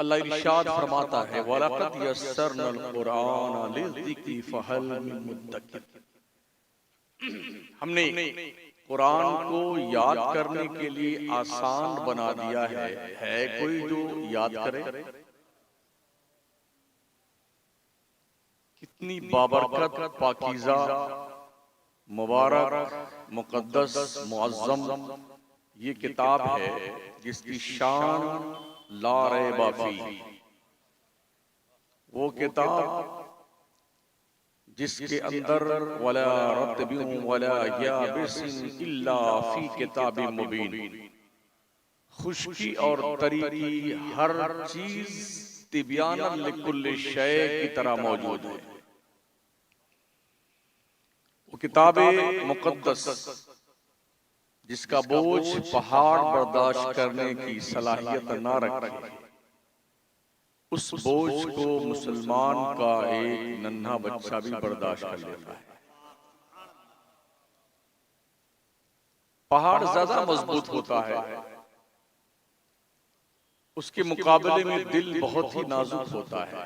अल्लाह इरशाद फरमाता है वलक़द यस्सरनल कुरान लिज़्ज़िक्रि फहल मिन मुद्दकिर। हमने कुरान को याद करने के लिए आसान बना दिया है कोई जो याद करे? कितनी बाबरकत, पाकीज़ा, मुबारक, मुक़द्दस, मुअज़्ज़म ये किताब है जिसकी शान ला रैब फी। वो किताब जिसके अंदर वला रत्बिन वला याबिसिन इल्ला फी किताबिन मुबीन, खुश्की और तरी की हर चीज तिब्यानन लिकुल्लि शै की तरह मौजूद है। वो किताबे मुक़द्दस जिसका बोझ पहाड़ बर्दाश्त करने की सलाहियत ना रखे, उस बोझ को मुसलमान का एक नन्हा बच्चा भी बर्दाश्त कर लेता है। पहाड़ ज्यादा मजबूत होता है, उसके मुकाबले में दिल बहुत ही नाजुक होता है।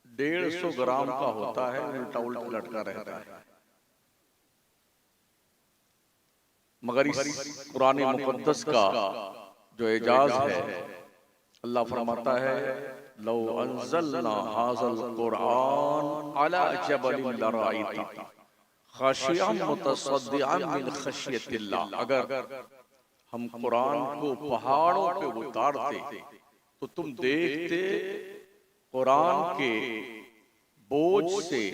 150 ग्राम का होता है, उल्टा उल्टा लटका रहता है। मगर इस कुरान मुक़द्दस का जो एजाज है, अल्लाह फरमाता है लौ अंज़लना हाज़ल कुरान अला जबलिन लराइता ख़ाशिअन मुतसद्दिअन मिन ख़शियतिल्लाह। अगर हम कुरान को पहाड़ों पे उतारते तो तुम देखते कुरान के बोझ से,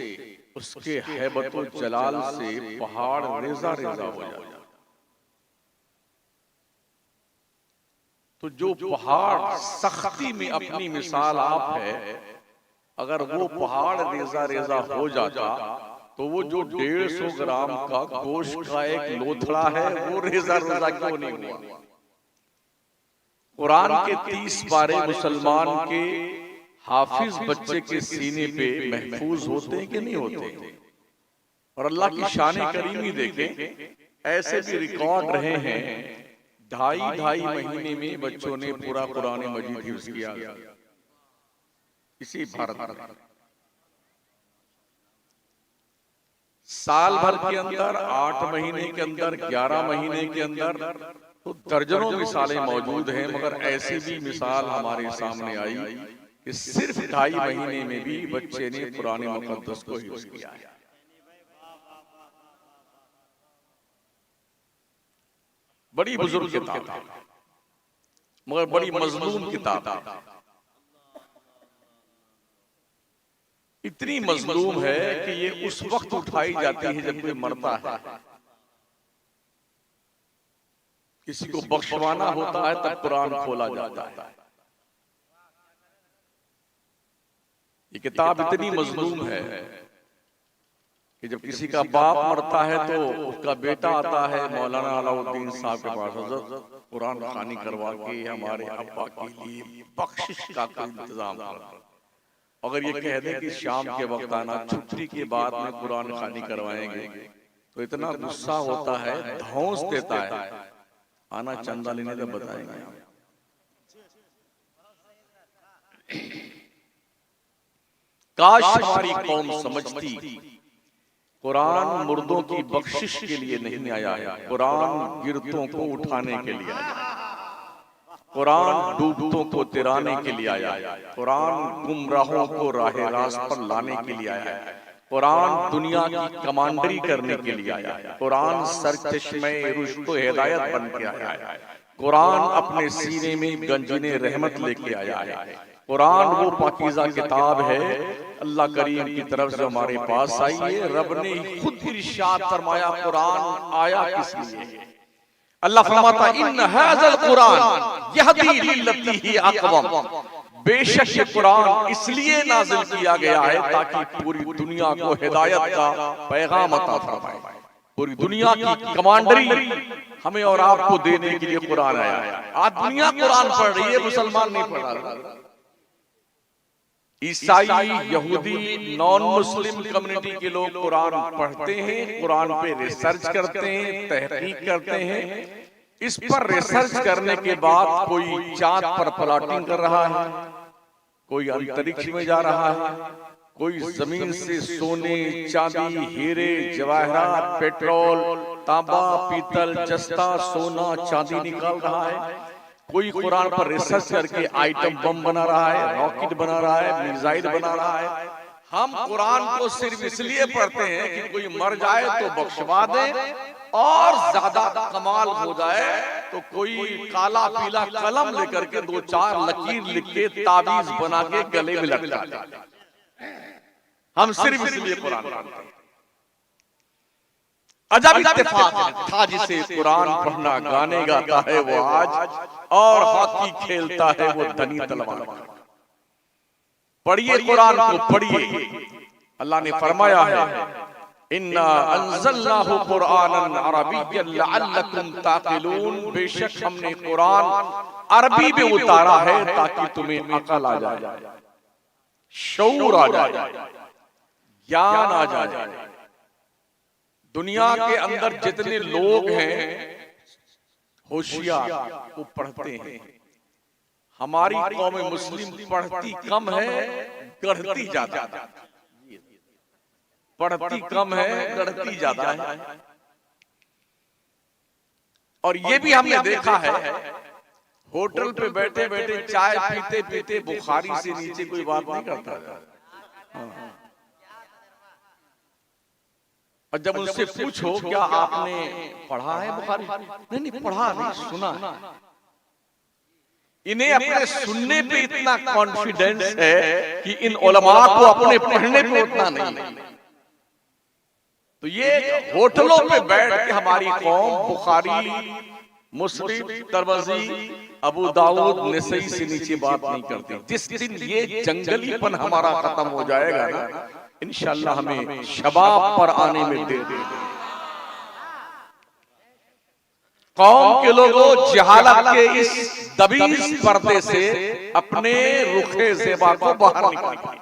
उसके हैबत जलाल से पहाड़ रेजा रेजा हो जाता। तो जो पहाड़ सख्ती में अपनी मिसाल आप है, अगर वो पहाड़ रेजा रेजा हो जाता तो वो जो 150 ग्राम का गोश्त का एक लोथड़ा है वो रेजा रेजा क्यों नहीं हुआ? कुरान के 30 पारे मुसलमान के हाफिज बच्चे के सीने पे महफूज होते हैं कि नहीं होते? और अल्लाह की शान करीमी देखें, ऐसे भी रिकॉर्ड रहे हैं 2.5 महीने में बच्चों ने पूरा कुरान मजीद हिफ्ज़ किया इसी भारत में। साल भर के अंदर, 8 महीने के अंदर, 11 महीने के अंदर तो दर्जनों मिसालें मौजूद हैं। मगर ऐसी भी मिसाल हमारे सामने आई कि सिर्फ 2.5 महीने में भी बच्चे ने कुरान मुक़द्दस को हिफ्ज़ किया है। बड़ी बुजुर्ग किताब है, मगर बड़ी मजलूम किताब है। इतनी मजलूम है कि ये उस वक्त उठाई जाती है जब कोई मरता है, किसी को बख्शवाना होता है तब कुरान खोला जाता है। ये किताब इतनी मजलूम है कि जब किसी का बाप मरता है तो उसका बेटा आता है मौलाना अलाउद्दीन साहब के पास, हज़रत कुरान ख़ानी करवा के हमारे अब्बा के लिए बख्शिश का कोई इंतजाम करो। अगर ये कह दें कि शाम के वक्त आना, छुट्टी के बाद में कुरान ख़ानी करवाएंगे, तो इतना गुस्सा होता है, धौंस देता है, आना चंदा लेने का बताएंगे। काश हमारी कौम समझती कुरान मुर्दों की बख्शिश के लिए नहीं आया है, कुरान गिरतों को उठाने के लिए आया है, कुरान डूबतों को तिराने के लिए आया है, कुरान गुमराहों को राह रास्त पर लाने के लिए आया है, कुरान दुनिया की कमांडरी करने के लिए आया है, कुरान सरचश्मे रुश्द व हिदायत बन के आया है, कुरान अपने सीने में गंजीने रहमत लेके आया है। कुरान वो पाकीज़ा किताब है अल्लाह करीम की तरफ से हमारे पास आई है। रब ने खुद इरशाद फरमाया कुरान आया किस लिए? अल्लाह फरमाता इन हाज़ल कुरान यहदी लिल्लती ही अक़वम, बेशक ये कुरान इसलिए नाज़िल किया गया है ताकि पूरी दुनिया को हिदायत का पैगाम अता फरमाए। पूरी दुनिया की कमांडरी हमें और आपको देने के लिए कुरान आया है। आज दुनिया कुरान पढ़ रही है, मुसलमान नहीं पढ़ रहा। ईसाई, यहूदी, नॉन मुस्लिम कम्युनिटी के लोग कुरान पढ़ते हैं, कुरान पे रिसर्च करते हैं, तहकीक करते हैं, इस पर रिसर्च करने के बाद कोई चांद पर प्लॉटिंग कर रहा है, कोई अंतरिक्ष में जा रहा है, कोई जमीन से सोने, चांदी, हीरे, जवाहरात, पेट्रोल, तांबा, पीतल, जस्ता, सोना, चांदी निकाल रहा है, कोई कुरान पर रिसर्च करके आइटम बम बना रहा है, रॉकेट बना रहा है, मिसाइल बना रहा है। हम कुरान को सिर्फ इसलिए पढ़ते हैं कि कोई मर जाए तो बख्शवा दे, और ज्यादा कमाल हो जाए तो कोई काला पीला कलम लेकर के 2-4 लकीर लिख के ताबीज बना के गले में लटका दे। हम सिर्फ इसलिए कुरान पढ़ते हैं। अजब इत्तेफाक था जिसे कुरान पढ़ना गाने गाता है वो आज, और हॉकी खेलता है वो धनी तलवार। पढ़िए कुरान को, पढ़िए। अल्लाह ने फरमाया है, इन्ना अंज़लनाहु कुरानन अरबिय्यन लअल्लकुम ताक़िलून, बेशक हमने कुरान अरबी में उतारा है ताकि तुम्हें अकल आ जाए, शऊर आ जाए, ज्ञान आ जाए। दुनिया के अंदर जितने लोग हैं होशियार, वो पढ़ते हैं। हमारी कौम मुस्लिम पढ़ती कम है, गढ़ती ज्यादा है। पढ़ती कम है, गढ़ती ज्यादा है। और ये भी हमने देखा है, होटल पे बैठे बैठे चाय पीते पीते बुखारी से नीचे कोई बात नहीं करता। और जब उनसे पूछो क्या आपने पढ़ा है बुखारी? नहीं नहीं पढ़ा नहीं, सुना है। इन्हें अपने सुनने पे इतना कॉन्फिडेंस है कि इन उलमा को अपने पढ़ने पे उतना नहीं। तो ये होटलों पे बैठ के हमारी कौम बुखारी, मुस्लिम, तिरमिज़ी, अबू दाऊद, नसई से नीचे बात नहीं करती। जिस दिन ये जंगलीपन हमारा खत्म हो जाएगा ना, इंशाअल्लाह हमें शबाब पर आने में देर नहीं। कौम के लोगों, जहालत के इस दबीज पर्दे से अपने रुखे ज़ेबा को बाहर निकालिए,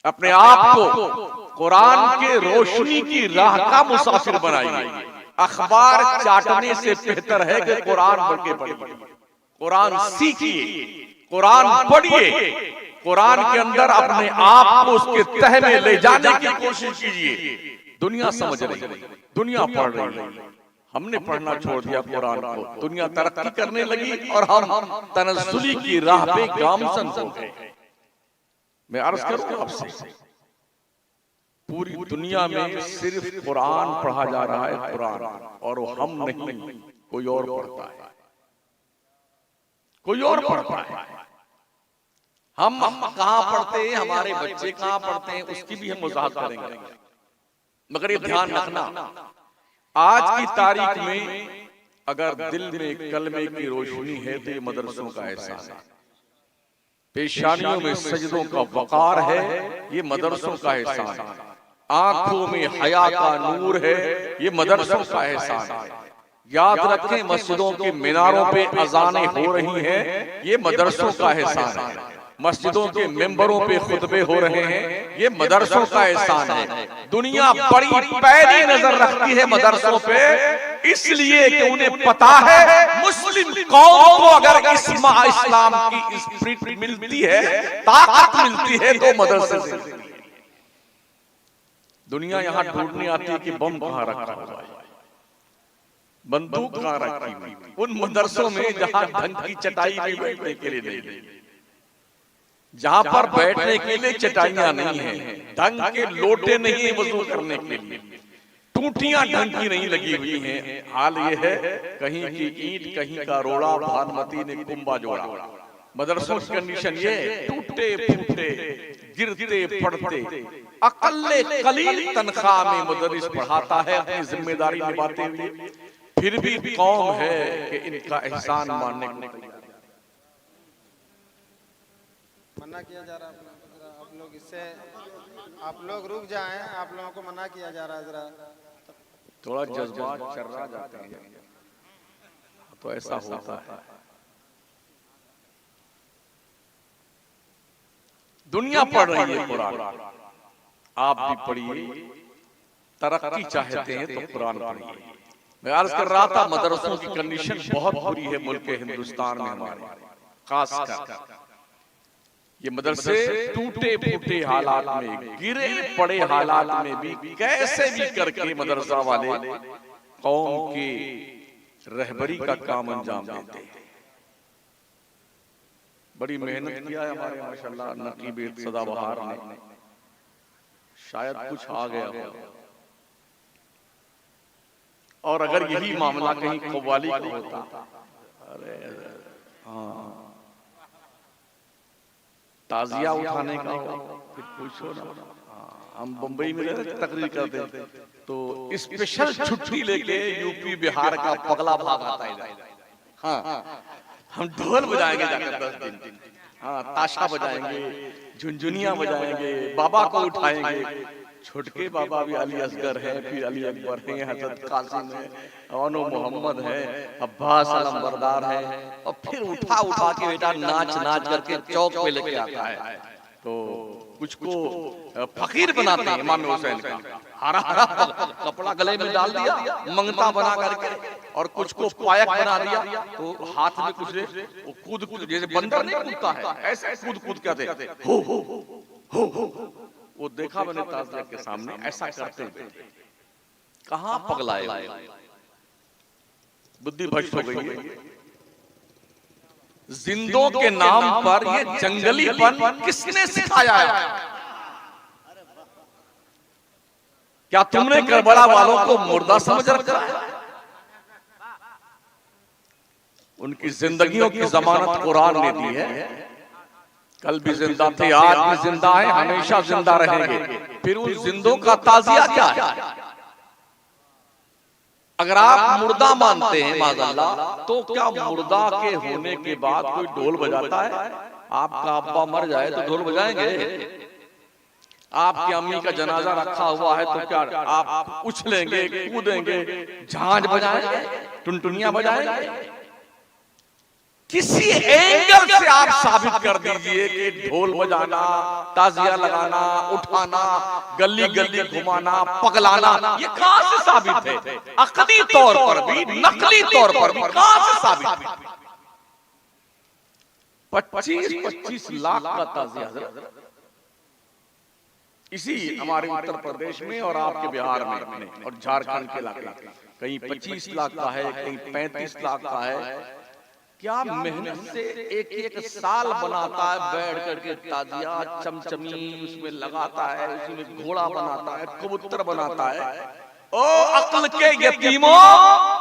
अपने आप को कुरान के रोशनी की राह का मुसाफिर बनाइए। अखबार चाटने से बेहतर है कि कुरान पढ़ के पढ़िए, कुरान सीखिए, कुरान पढ़िए, कुरान के अंदर अपने आप को उसके तह में ले जाने की कोशिश कीजिए। दुनिया समझ रही है, दुनिया पढ़ रही है, हमने पढ़ना छोड़ दिया कुरान को। दुनिया तरक्की करने लगी और हम तनज़्ज़ुली की राह पे गामज़न हो गए। मैं अर्ज करूं आपसे, पूरी दुनिया में सिर्फ कुरान पढ़ा जा रहा है, कुरान, और हम नहीं, कोई और पढ़ता है, कोई और पढ़ता है। हम कहां पढ़ते हैं, हमारे बच्चे कहां पढ़ते हैं, उसकी भी हम वज़ाहत करेंगे। मगर ये ध्यान रखना, आज की तारीख में अगर दिल में कलमे की रोशनी है तो ये मदरसों का एहसास है। पेशानियों में सजदों का वकार है, ये मदरसों का एहसान है। आंखों में हया का नूर है, ये मदरसों का एहसान है। याद रखें, मस्जिदों के मीनारों पे अजानें हो रही हैं, ये मदरसों का एहसान है। मस्जिदों के मेंबरों पे खुतबे हो रहे हैं, ये मदरसों का एहसान है। दुनिया बड़ी पैनी नजर रखती है मदरसों पे, इसलिए कि उन्हें पता है मुस्लिम कौम को अगर इस्लाम की स्पिरिट मिलती है, ताकत मिलती है, तो मदरसे से। दुनिया यहां ढूंढने आती है कि बम कहां रखा हुआ है, बंदूक कहां रखी हुई, उन मदरसों में जहां ढंग की चटाई भी बैठने के लिए नहीं, जहां पर बैठने के लिए चटाइयां नहीं है, ढंग के लोटे नहीं है वजू करने के लिए, टूटियां ढंग की नहीं लगी हुई हैं। हाल ये है, कहीं की ईंट कहीं का रोड़ा, भानुमती ने कुंबा जोड़ा। मदरसों की कंडीशन ये, टूटे फूटे, गिरते पड़ते, अकल्ले कलील तनख्वाह में मुदर्रिस पढ़ाता है अपनी जिम्मेदारी निभाते हुए, फिर भी कौम है कि इनका एहसान मानने को मना किया जा रहा है। आप लोग इससे आप लोग रुक जाएं, आप लोगों को मना किया जा रहा है। जरा थोड़ा जज्बात चर्रा जाते हैं तो ऐसा होता है। दुनिया पढ़ रही है कुरान, आप भी पढ़िए। तरक्की चाहते हैं तो कुरान पढ़िए। मैं अर्ज कर रहा था मदरसों की कंडीशन बहुत बुरी है मुल्क के हिंदुस्तान में हमारे, खासकर ये मदरसे टूटे फूटे हालात में, गिरे पड़े हालात में भी कैसे भी करके मदरसा वाले कौम की रहबरी का काम अंजाम देते हैं। बड़ी मेहनत किया है हमारे माशाल्लाह नकीब सदाबहार ने, शायद कुछ आ गया हो। और अगर यही मामला कहीं कव्वाली का होता, अरे हाँ, ताजिया उठाने का हो फिर पूछो ना। हम बंबई में तकरीर करते थे तो स्पेशल छुट्टी लेके यूपी बिहार का पगला भाग आता है। हाँ, हम ढोल बजाएंगे जाकर 10 दिन, हाँ ताशा बजाएंगे, झुनझुनिया बजाएंगे, बाबा को उठाएंगे। छोटके बाबा भी अली असगर है, फिर अली अकबर है, हजरत कासिम है, अनो मोहम्मद है, अब्बास अलम बरदार है, और फिर उठा उठा के बेटा नाच नाच करके चौक पे लेके आता है। तो कुछ को फकीर बनाते हैं इमाम हुसैन का, हरा हरा कपड़ा गले में डाल दिया मंगता बना करके, और कुछ को पायक बना दिया, तो हाथ में कुछ कूद कूद जैसे बंदर नहीं कूदता है ऐसे कूद कूद करते हो। वो देखा मैंने ताजिया के सामने ऐसा करते थे। कहां पगलाए, बुद्धि भ्रष्ट हो गई है। जिंदों के नाम पर ये जंगलीपन किसने सिखाया है? क्या तुमने करबला वालों को मुर्दा समझ रखा है? उनकी जिंदगियों की जमानत कुरान ने दी है। कल भी जिंदा थे, आज भी जिंदा है, हमेशा जिंदा रहेंगे। फिर उन जिंदों का ताजिया क्या है? अगर आप मुर्दा मानते हैं माज़अल्लाह, तो क्या मुर्दा के होने के बाद कोई ढोल बजाता है? आपका अब्बा मर जाए तो ढोल बजाएंगे? आपकी अम्मी का जनाजा रखा हुआ है तो क्या आप उछलेंगे, कूदेंगे, झांझ बजाएंगे, टुनटुनिया बजाएंगे? किसी एंगल से आप साबित कर दीजिए कि ढोल बजाना, ताजिया लगाना, उठाना, गली गली घुमाना, पगलाना, ये कहां से साबित है? अकली तौर पर भी, नकली तौर पर भी कहां से साबित है? 25-25 लाख का ताजिया इसी हमारे उत्तर प्रदेश में और आपके बिहार में और झारखंड के इलाके, कहीं 25 लाख का है, कहीं 35 लाख का है। क्या मेहनत से एक एक साल बनाता है बैठ करके ताजिया, चमचमी उसमें लगाता है, उसमें घोड़ा बनाता है, कबूतर बनाता है। ओ अक्ल के यतीमों,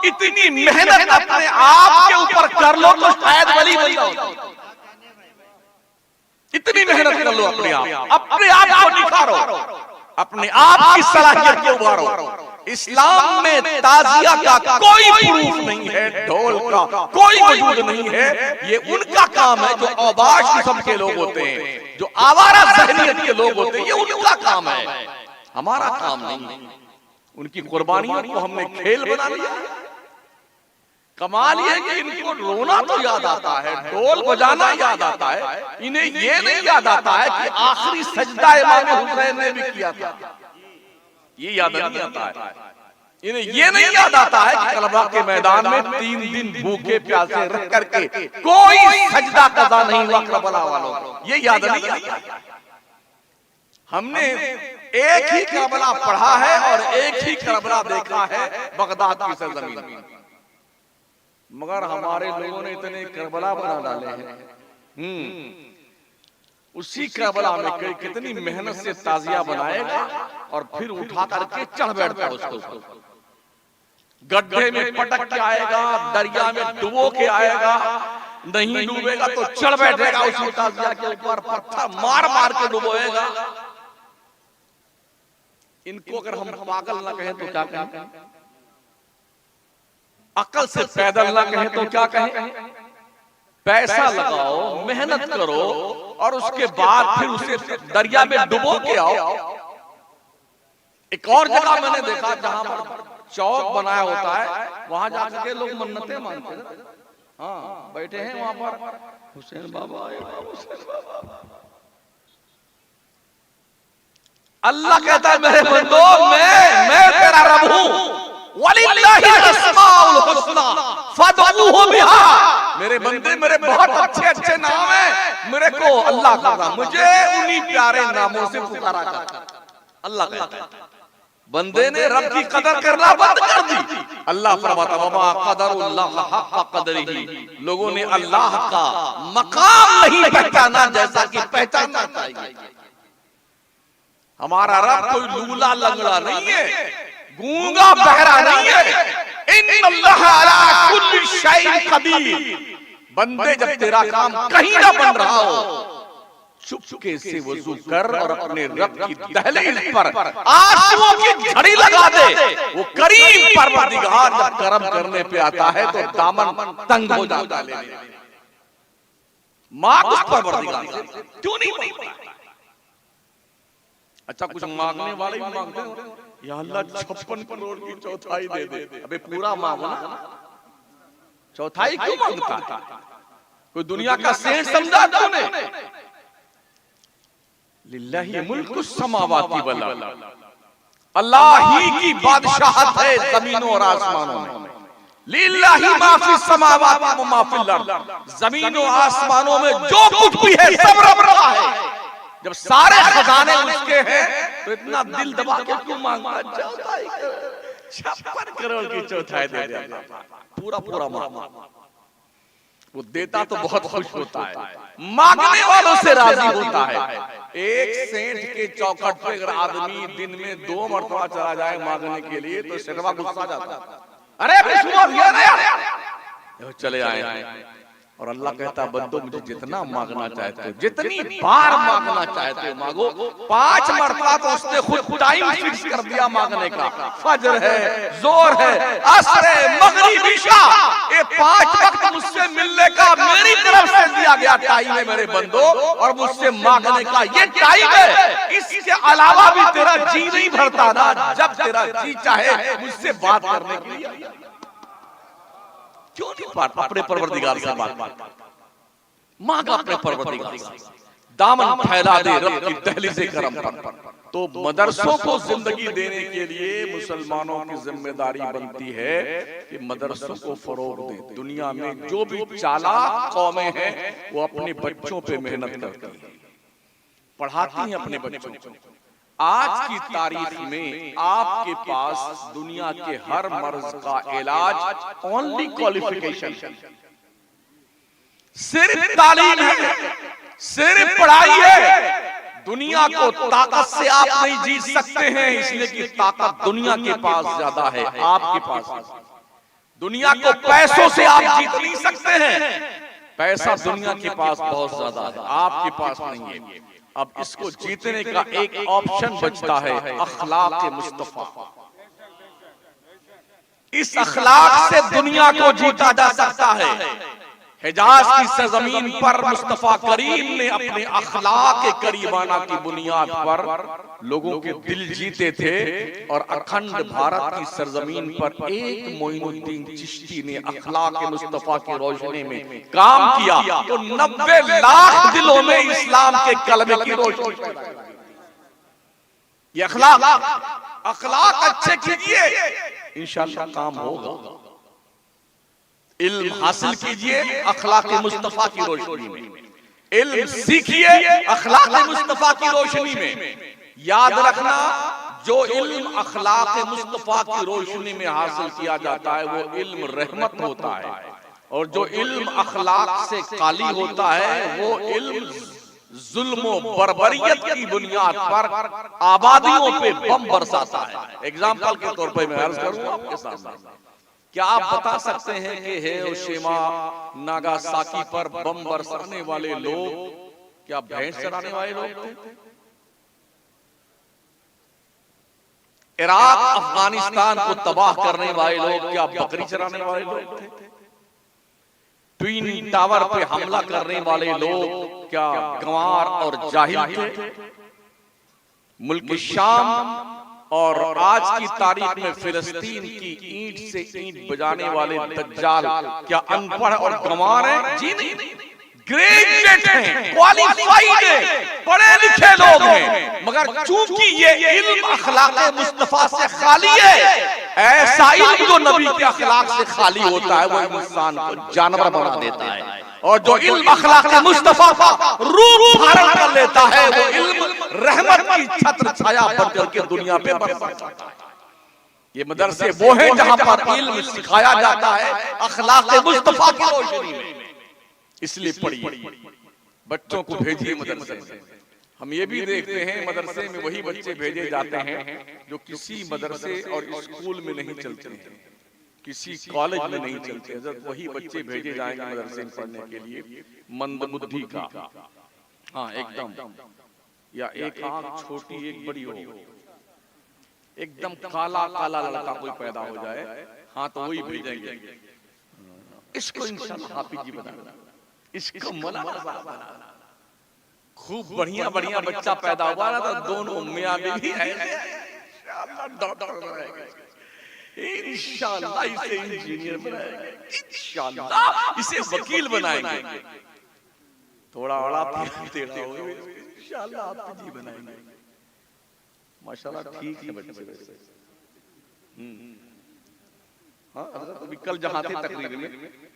इतनी मेहनत अपने आप के ऊपर कर लो तो शायद वली बन जाओ। इतनी मेहनत कर लो अपने आप को निखारो, अपने आप की सलाहियत को उभारो। इस्लाम में ताजिया का कोई प्रूफ नहीं है, ढोल का कोई वजूद नहीं है। ये उनका काम है जो औबाश किस्म के लोग होते हैं, जो आवारा ज़हनियत के लोग होते हैं, ये उनका काम है, हमारा काम नहीं। उनकी कुर्बानियों को हमने खेल बना लिया। कमाल ये कि इनको रोना तो याद आता है, ढोल बजाना याद आता है, इन्हें ये नहीं याद आता है कि आखिरी सजदा इमाम हुसैन ने भी किया था। ये याद नहीं आता है। इन्हें ये नहीं याद आता है कि करबला के मैदान में 3 दिन भूखे प्यासे रह करके कोई सजदा कज़ा नहीं हुआ करबला वालों को। ये याद नहीं आता। हमने एक ही करबला पढ़ा है और एक ही करबला देखा है, बगदाद की सरजमीन में। मगर हमारे लोगों ने इतने करबला बना डाले हैं। उसी करबला में कितनी मेहनत से ताजिया बनाएगा और फिर उठा करके चढ़ बैठता उसको, गड्ढे में पटक के आएगा, दरिया में डुबो के आएगा, नहीं डूबेगा तो चढ़ बैठेगा उसी ताजिया के ऊपर, पत्थर मार मार के डुबोएगा। इनको अगर हम पागल ना कहें तो क्या कहें? अकल से पैदल ना कहें तो क्या कहें? पैसा लगाओ, मेहनत करो और उसके बाद फिर उसे दरिया में डुबो के आओ। एक और जगह मैंने देखा जहां पर चौक बनाया होता है, वहां जाकर के लोग मन्नतें मांगते हैं। हाँ, बैठे हैं वहां पर, हुसैन बाबा, हुसैन बाबा। अल्लाह कहता है मेरे बंदो, मैं तेरा रब हूं, वलिल्लाहिल अस्माउल हुस्ना फदऊहु बिहा। मेरे बंदे मेरे बहुत अच्छे अच्छे नाम हैं, मेरे को अल्लाह कहता मुझे उन्हीं प्यारे नामों से पुकारा कर। अल्लाह कहता है बंदे ने रब की कदर करना बंद कर दी। अल्लाह फरमाता वमा क़दरुल्लाह हक़्क़ क़दरिही, लोगों ने अल्लाह का मकाम नहीं पहचाना जैसा कि पहचानना चाहिए। हमारा रब कोई लूला लंगड़ा नहीं है, गूंगा बहरा नहीं है। इन्नल्लाह अला कुल्ली शैइन क़दीर। बंदे जब तेरा काम कहीं ना बन रहा हो, चुपके से वजू कर और अपने रब की दहलीज पर आंसुओं की झड़ी लगा दे। वो करीम परवरदिगार जब करम करने पे आता है तो दामन तंग हो जाता है। मांग उस परवरदिगार से, क्यों नहीं मांगता? अच्छा कुछ मांगने वाले भी मांगते हैं, या अल्लाह 56 करोड़ की चौथाई दे दे। अबे पूरा मांगो ना, चौथाई क्यों मांगता? कोई दुनिया का सेठ समझा तूने? लिल्लाहि मुल्कुस समावाति वल अर्द, अल्लाह ही की बादशाहत है जमीनों और आसमानों में। लिल्लाहि मा फिस समावाति व मा फिल अर्द, जमीनों आसमानों में जो कुछ भी है सब रब रहा है। जब सारे खजाने उसके हैं तो इतना दिल दबा के क्यों मांगता? 56 करोड़ की चौथाई दे दे, पूरा पूरा मांग। वो देता तो बहुत खुश होता है, मांगने वालों से राजी होता है। एक सेठ के चौखट पे अगर आदमी दिन में 2 मरतबा चला जाए मांगने के लिए तो सेठवा गुस्सा जाता है, अरे चले आए। और अल्लाह कहता बंदो मुझे जितना मांगना चाहते हो, जितनी बार मांगना चाहते हो मांगो। 5 मरतबा तो उसने खुद टाइम फिक्स कर दिया मांगने का। फजर है, जोर है, असर है, मगरिब, इशा, ये 5 वक्त मुझसे मिलने का मेरी तरफ से दिया गया टाइम है मेरे बंदो, और मुझसे मांगने का ये टाइम है। इसके अलावा भी तेरा जी नहीं भरता ना, जब तेरा जी चाहे मुझसे बात करने के लिए क्यों नहीं बात? अपने परवरदिगार से बात मांगा, अपने परवरदिगार से दामन फैला दे रब की दहलीज़े करम पर। तो मदरसों को जिंदगी देने के लिए मुसलमानों की जिम्मेदारी बनती है कि मदरसों को फरोग दें। दुनिया में जो भी चालाक कौमें हैं वो अपने बच्चों पे मेहनत करती हैं, पढ़ाती हैं अपने बच्चों को। आज की तारीख में आपके पास दुनिया के हर मर्ज का इलाज ओनली क्वालिफिकेशन, सिर्फ तालीम है, सिर्फ पढ़ाई है। दुनिया को ताकत से आप नहीं जीत सकते हैं, इसलिए कि ताकत दुनिया के पास ज्यादा है, आपके पास। दुनिया को पैसों से आप जीत नहीं सकते हैं, पैसा दुनिया के पास बहुत ज्यादा है, आपके पास नहीं है। अब इसको जीतने का एक ऑप्शन बचता है, अखलाक मुस्तफा। इस अखलाक से दुनिया को जीता जा सकता है। हिजाज की सरजमीन पर मुस्तफा करीम ने अपने अखलाक करीबाना की बुनियाद पर लोगों के दिल जीते थे, और अखंड भारत की सरजमीन पर एक मोइनुद्दीन चिश्ती ने अखलाक मुस्तफा की रोशनी में काम किया तो 90 लाख दिलों में इस्लाम के कलमे की रोशनी। ये अखलाक अच्छे कीजिए, इंशाअल्लाह काम होगा। इल्म हासिल कीजिए अखलाक मुस्तफा की रोशनी में, इल्म सीखिए अखलाक मुस्तफा की रोशनी में। याद रखना, जो इल्म अखलाक मुस्तफा की रोशनी में हासिल किया जाता है वो इल्म रहमत होता है, और जो इल्म अखलाक से खाली होता है वो इल्म जुल्म व बर्बरियत की बुनियाद पर आबादियों पे बम बरसाता है। एग्जाम्पल के तौर पर मैं अर्ज करूंगा आपके सामने, क्या आप बता सकते हैं कि हिरोशिमा नागासाकी पर बम बरसाने वाले लोग क्या भेंट चढ़ाने वाले लोग थे? इराक अफगानिस्तान को तबाह करने वाले लोग क्या बकरी चराने वाले लोग थे? ट्विन टावर पे हमला करने वाले लोग क्या गंवार और जाहिल थे? मुल्क शाम और आज की तारीख में फिलिस्तीन की ईंट से ईंट बजाने वाले दज्जाल क्या अनपढ़ और गंवार हैं? जी नहीं, ग्रेजुएट हैं, क्वालिफाइड हैं, पढ़े लिखे लोग हैं, मगर चूंकि ये इल्म अखलाक मुस्तफा से खाली है ऐसा इल्म जो नबी के अखलाक से खाली होता है वो इंसान को जानवर बना देता है, और जो इल्म अखलाक मुस्तफा का रूप धारण कर लेता है वो इल्म रहमत की छत्र छाया बन करके दुनिया पे बरसता है। ये मदरसे वो हैं जहां पर इल्म सिखाया जाता है अखलाक मुस्तफा की रोशनी में। इसलिए पढ़िए, बच्चों को भेजिए मदरसे में। हम ये भी देखते हैं मदरसे में वही बच्चे भेजे जाते हैं जो किसी मदरसे और स्कूल में नहीं चलते हैं, किसी कॉलेज में नहीं चलते हैं। जब वही बच्चे भेजे जाएंगे मदरसे में पढ़ने के लिए मंदबुद्धि का, हाँ एकदम, या एक आंख छोटी एक बड़ी हो, एकदम काला काला लड़का कोई पैदा हो जाए, हाँ तो वही भेजेंगे। इसको इंशाल्लाह हाफिज जी बनाना, इसको मौलाना साहब बनाना। खूब बढ़िया बढ़िया बच्चा पैदा हुआ ना तो दोनों मियां बीवी इंशाल्लाह डॉक्टर बनाएंगे, इंशाल्लाह इसे इंजीनियर बनाएंगे, इंशाल्लाह इसे वकील बनाएंगे। थोड़ा बड़ा टेढ़ा हो इंशाल्लाह आप जी बनाएंगे। माशाल्लाह ठीक है बच्चे वैसे। हाँ हजरत अभी कल जहां थे तकरीर में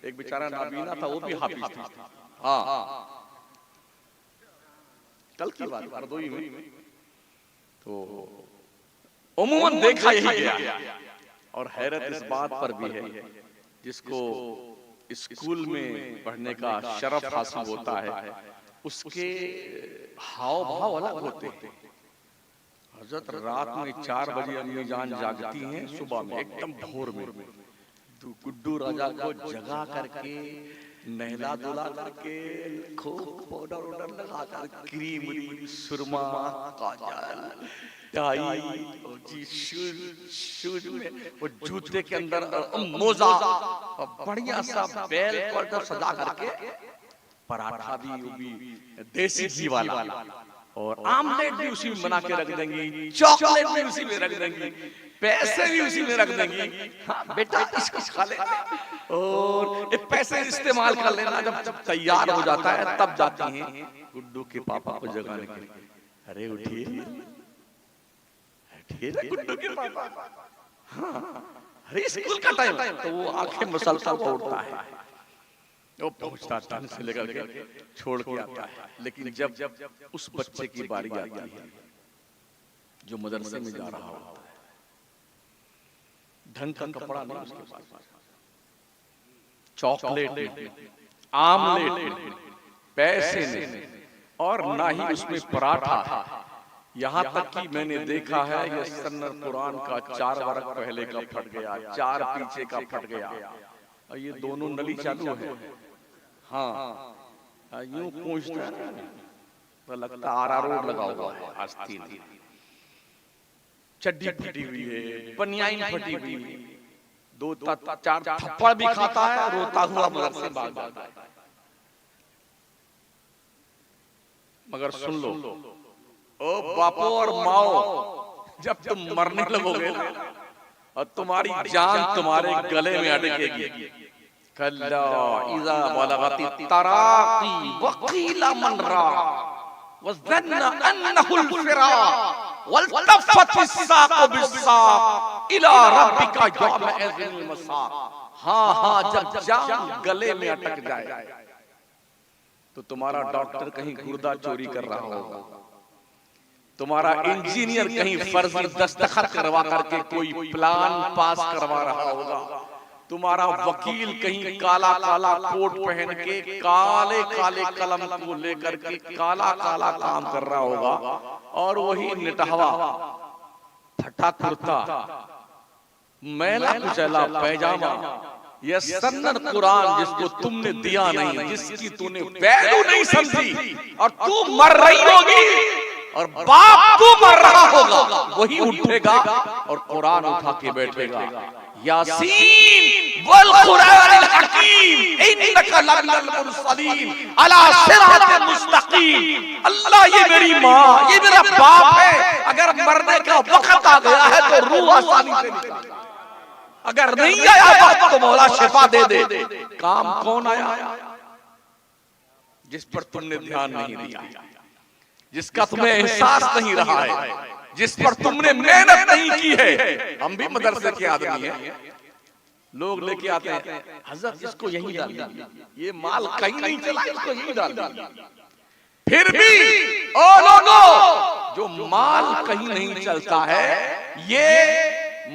एक बेचारा नाबीना था, वो भी हाफिज था। हाँ कल की बात हरदोई में, तो उम्मन देखा यही गया। और हैरत इस बात पर भी है जिसको स्कूल में पढ़ने का शरफ हासिल होता है उसके हाव भाव अलग होते हैं। हजरत रात में 4 बजे अम्मी जान जागती हैं, सुबह में एकदम भोर में तो गुड्डू राजा को जगा करके नहला धुला करके खूब पाउडर वाउडर लगा कर क्रीम सुरमा काजल टाई और जी शूज में वो जूते के अंदर मोजा बढ़िया सा बेल पर सजा करके पराठा भी देसी घी वाला और आमलेट भी उसी में बना के रख देंगी, चॉकलेट भी उसी में रख देंगी, पैसे भी उसी में रख देंगी। हाँ बेटा इसको खा ले और ये पैसे इस्तेमाल कर लेना। जब तैयार हो जाता है तब जाती हैं गुड्डू के पापा को जगाने के लिए। अरे उठिए उठिए गुड्डू के पापा, हाँ अरे स्कूल का टाइम। तो वो आंखें मसलसल तोड़ता है, वो पहुंचता टाइम से लेकर के छोड़ के आता है। लेकिन जब उस बच्चे की बारी आती है जो मदरसे में जा रहा होता है, ढंग का कपड़ा नहीं उसके पास, चॉकलेट नहीं, आमलेट नहीं, पैसे नहीं, और ना ही उसमें पराठा। यहाँ तक कि मैंने देखा है ये सन्नत कुरान का 4 वर्ष पहले का फट गया, 4 पीछे का फट गया, और ये दोनों नली चालू है। हाँ यूं पूछता है तो लगता आरारोड लगा हुआ है, आस्तीन चड्डी फटी हुई है, पनियाइन फटी हुई है, 2-4 थप्पड़ भी खाता है, रोता हुआ मदरसे भाग जाता है। मगर सुन लो ओ बापो और माओ, जब तुम मरने लगोगे और तुम्हारी जान तुम्हारे गले में अटकेगी, कल्ला इज़ा बलगति तराकी वक़ील मन रा वज़न्न अन्नहुल फिराक वल्तफ़ति साक़ बिस्साक़ इला रब्बिका यौमइज़िल मसाक़। हाँ जब जान गले में अटक जाए तो तुम्हारा डॉक्टर कहीं गुर्दा चोरी कर रहा होगा, तुम्हारा इंजीनियर कहीं फर्जी दस्तखत करवा करके कोई प्लान पास करवा रहा होगा, तुम्हारा वकील कहीं काला काला कोट पहन के काले काले कलम को लेकर के काला काला काम कर रहा होगा, और वही निटहवा फटा कुर्ता मैला कुचैला पैजामा, यह सन्नत कुरान जिसको तुमने दिया नहीं, जिसकी तूने वैल्यू नहीं समझी, और तू मर रही होगी और बाप तू मर रहा होगा, वही उठेगा और कुरान उठा के बैठेगा, यासीन वल कुरानिल हकीम इन्नका लमिनल मुरसलीन अला सिरातिल मुस्तकीम। अल्लाह ये मेरी माँ, ये मेरा बाप है, अगर मरने का वक्त आ गया है तो रूह आसानी से निकल, अगर नहीं आया वक्त तो मौला शिफा दे दे। काम कौन आया? जिस पर तुमने ध्यान नहीं दिया, जिसका तुम्हें एहसास नहीं रहा है, जिस पर तुमने मेहनत नहीं की है। हम भी मदरसे के आदमी हैं, लोग लेके आते हैं, हजरत इसको यहीं डाल दीजिए, ये माल कहीं नहीं चला, इसको यहीं डाल दीजिए। फिर भी ओ लोगों, जो माल कहीं नहीं चलता है, ये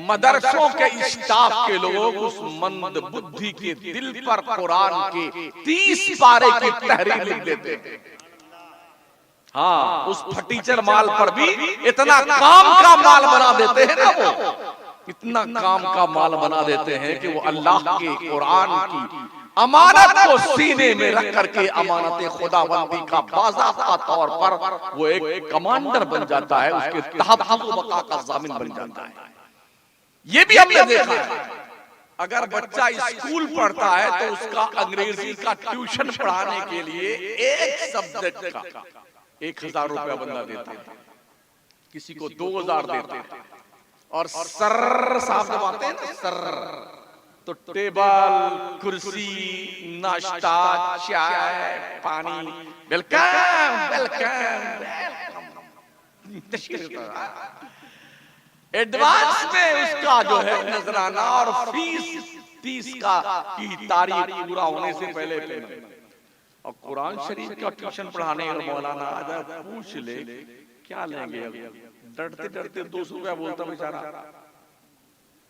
मदरसों के स्टाफ के लोग उस मंद बुद्धि के दिल पर कुरान के 30 पारे की तहरीर लिख देते हैं। हाँ, उस फटीचर माल पर भी इतना काम का माल बना देते हैं ना, वो इतना काम का माल बना देते हैं कि वो अल्लाह के कुरान की अमानत को सीने में रख करके अमानत खुदाबंदी का बाज़ाब्ता तौर पर वो एक कमांडर बन जाता है, उसके तहफ़्फ़ुज़ व बक़ा का ज़ामिन बन जाता है। ये भी हमने देखा है, अगर बच्चा स्कूल पढ़ता है तो उसका अंग्रेजी का ट्यूशन पढ़ाने के लिए एक सब्जेक्ट का 1000 रुपया बंदा देता है, किसी को 2000 देता है। और सर साहब जब आते हैं ना, सर तो टेबल, कुर्सी, नाश्ता, चाय, पानी, वेलकम वेलकम, एडवांस में उसका जो है नजराना और फीस 30 का की तारीख पूरा होने से पहले पेमेंट। और कुरान शरीफ का ट्यूशन पढ़ाने और मौलाना आजा पूछ ले क्या लेंगे, डरते डरते 200 रुपया बोलता बेचारा,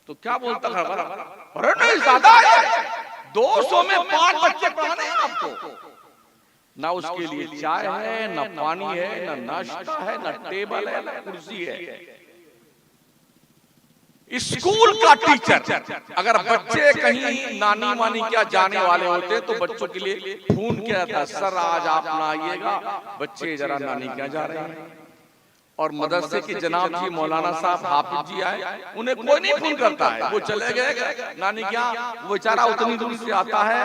तो क्या बोलता है, अरे नहीं ज्यादा है, 200 में 5 बच्चे पढ़ाने हैं आपको। ना उसके लिए चाय है, ना पानी है, ना नाश्ता है, ना टेबल है, ना कुर्सी है। स्कूल का टीचर, अगर बच्चे कहीं नानी मानी क्या जाने वाले होते तो बच्चों के लिए फोन किया था, सर आज आप ना आइएगा, बच्चे जरा नानी क्या जा रहे हैं। और मदरसे के जनाब जी मौलाना साहब हाफिज जी आए, उन्हें कोई नहीं फोन करता है, वो चले गए नानी क्या, वो बेचारा उतनी दूर से आता है,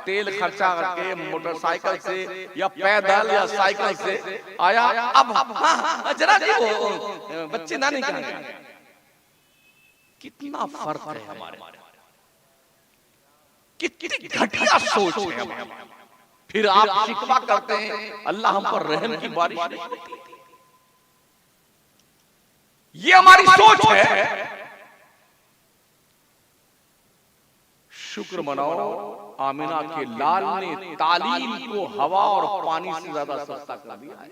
तेल खर्चा करके मोटरसाइकिल से या पैदल या साइकिल से आया। अब जरा जी वो बच्चे नानी क्या, कितना फर्क है हमारे, कितनी घटिया सोच है हमारी। फिर आप शिकवा करते हैं अल्लाह हम पर रहम की बारिश नहीं होती। ये हमारी सोच है। शुक्र मनाओ, आमिना के लाल ने तालीम को हवा और पानी से ज्यादा सस्ता कर दिया है।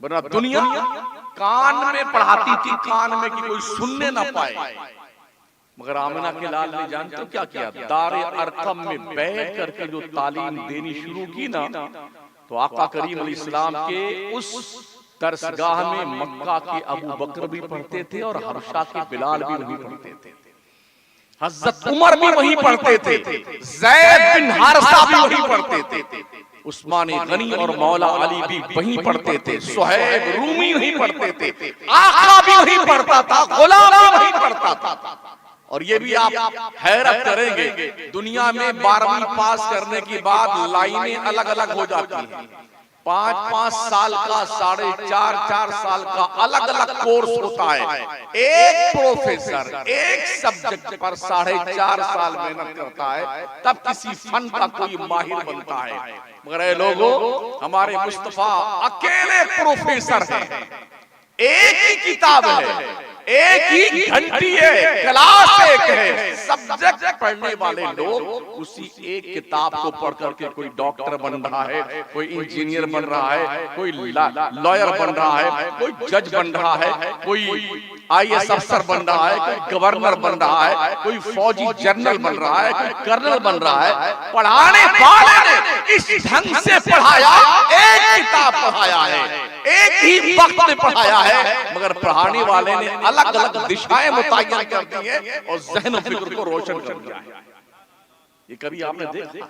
वरना दुनिया कान में पढ़ाती थी, कान में कि कोई सुनने ना पाए, मगर आमिना के लाल ने जानते हो क्या किया, दारे अरकम में बैठ करके जो तालीम देनी शुरू की ना, तो आका करीम अलैहिस्सलाम के उस दरसगाह में मक्का के अबू बकर भी पढ़ते थे और हबशा के बिलाल भी वहीं पढ़ते थे, हज़रत उमर भी वहीं पढ़ते थे, ज़ैद बिन हारिसा भी वहीं पढ़ते थे, उस्मान गनी और मौला अली भी वहीं पढ़ते थे, सुहैब रूमी वहीं पढ़ते थे, आका भी वहीं पढ़ता था, गुलाम भी वहीं पढ़ता था। और ये भी आप हैरत करेंगे, दुनिया में 12वीं पास करने के बाद लाइनें अलग अलग हो जाती हैं। 5-5 साल का, 4.5 साल का अलग अलग कोर्स होता है। एक प्रोफेसर एक सब्जेक्ट पर 4.5 साल मेहनत करता है, तब किसी फन का कोई माहिर बनता है। मगर ये लोगों, हमारे मुस्तफा अकेले प्रोफेसर हैं, एक ही किताब है, एक ही घंटी है, क्लास एक है, सब्जेक्ट पढ़ने वाले लोग उसी एक किताब को पढ़ करके कोई डॉक्टर बन रहा है, कोई इंजीनियर बन रहा है, कोई लॉयर बन रहा है, कोई जज बन रहा है, कोई IAS अफसर बन रहा है, कोई गवर्नर बन रहा है, कोई फौजी जनरल बन रहा है, कोई कर्नल बन रहा है। पढ़ाने वाले ने इस ढंग से पढ़ाया, एक किताब पढ़ाया है, एक ही वक्त में पढ़ाया है, मगर पढ़ाने वाले ने अलग अलग दिशाएं मुतय्यन कर दी है और ज़हन और फिक्र को रोशन कर दिया है। ये कभी आपने देखा?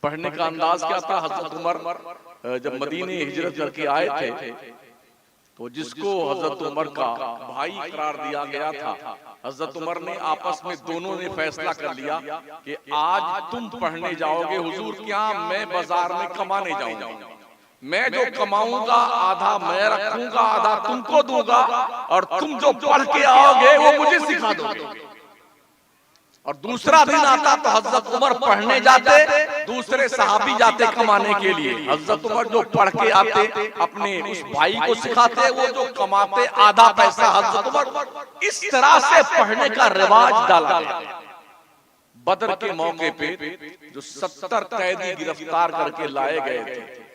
पढ़ने का अंदाज क्या था? हजरत उमर जब मदीने हिजरत करके आए थे, तो जिसको हजरत उमर का भाई करार दिया गया था, हजरत उमर ने आपस में दोनों ने फैसला कर लिया कि आज तुम पढ़ने जाओगे हुजूर के यहाँ, मैं बाजार में कमाने जाऊंगा, मैं जो कमाऊंगा आधा मैं रखूंगा, आधा तुमको दूंगा, और तुम जो पढ़ के आओगे वो मुझे सिखा दोगे। और दूसरा दिन आता तो हजरत उमर पढ़ने जाते, दूसरे सहाबी जाते कमाने के लिए, हजरत उमर जो पढ़ के आते अपने उस भाई को सिखाते, वो जो कमाते आधा पैसा हजरत उमर। इस तरह से पढ़ने का रिवाज डाला गया। बदर के मौके पे जो 70 कैदी गिरफ्तार करके लाए गए थे,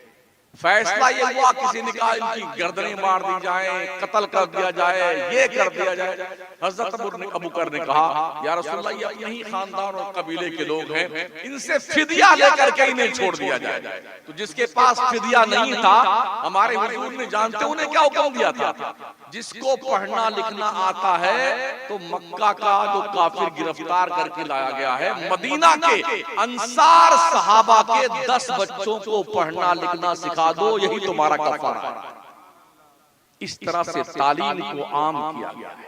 फैसला ये हुआ किसी ने कहा इनकी गर्दनें मार दी जाए, कत्ल कर दिया जाए, ये कर दिया जाए। हजरत अबू बकर ने कहा या रसूलल्लाह, ये अपने ही खानदान और कबीले के लोग हैं, इनसे फिदिया लेकर के इन्हें छोड़ दिया जाए। तो जिसके पास फिदिया नहीं था, हमारे हुजूर ने जानते उन्हें क्या हुक्म दिया था, जिसको पढ़ना लिखना आता है तो मक्का का जो काफिर गिरफ्तार करके लाया गया है, मदीना के अंसार सहाबा के 10 बच्चों को पढ़ना लिखना सिखा दो, यही तुम्हारा कफारा है। इस तरह से तालीम को आम किया गया है,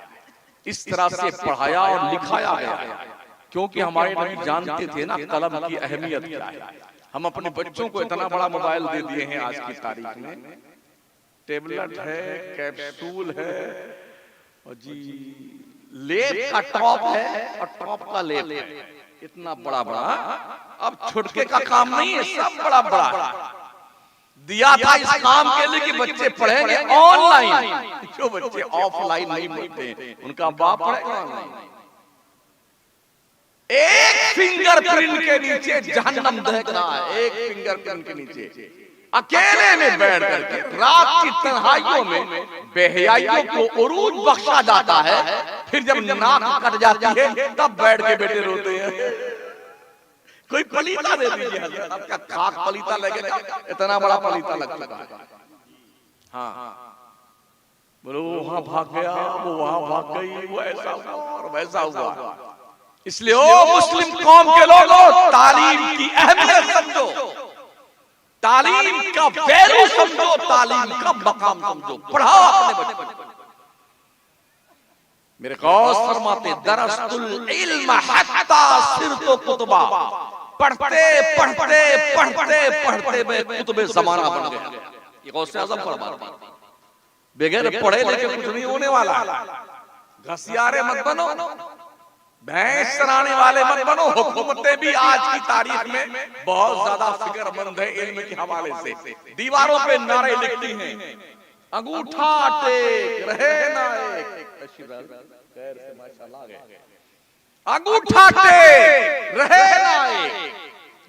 इस तरह से पढ़ाया और लिखाया गया है, क्योंकि हमारे नबी जानते थे ना कलम की अहमियत क्या है। हम अपने बच्चों को इतना बड़ा मोबाइल दे दिए हैं आज की तारीख में, टेबलेट है, कैप्सूल है, और जी लेप का टॉप है और टॉप का लेप है, इतना बड़ा बड़ा। अब छुटके का काम नहीं है, सब बड़ा बड़ा दिया था इस काम के लिए कि बच्चे पढ़ेंगे ऑनलाइन। जो बच्चे ऑफलाइन नहीं पढ़ते उनका बाप पढ़ेगा ऑनलाइन। एक फिंगरप्रिंट के नीचे जहन्नम दहक रहा है, एक फिंगरप्रिंट के नीचे अकेले में बैठ करके रात की तन्हाइयों में बेहयाइयों को उरूज बख्शा जाता है। फिर जब नाक कट जाती है तब बैठ के बेटे रोते हैं। कोई पलीता दे दीजिए हजरत, आपका खाक पलीता लगेगा, इतना बड़ा पलीता लग चुका है। हाँ बोलो वहां भाग गया, वो वहां भाग गई, वो ऐसा हुआ और वैसा हुआ। इसलिए ओ मुस्लिम कौम के लोगों, तालीम की अहमियत समझो, तालीम का वैल्यू समझो, तालीम का मकाम समझो, पढ़ाओ अपने बच्चों को। मेरे गौस फरमाते दरस्तुल इल्म हत्ता सिरतो कुतबा, पढ़ते पढ़ते पढ़ते पढ़ते में कुतुबे जमाना बन गया। ये गौसे आज़म फरमाते बगैर पढ़े लिखे कुछ नहीं होने वाला। घसियारे मत बनो, भैंस चराने वाले मत बनो। हुकूमतें भी आज की तारीख में बहुत ज्यादा फिक्रमंद है इल्म के हवाले से। दीवारों पे नारे लिखती हैं, अंगूठा टेक रहे ना एक, अंगूठा टेक रहे ना एक,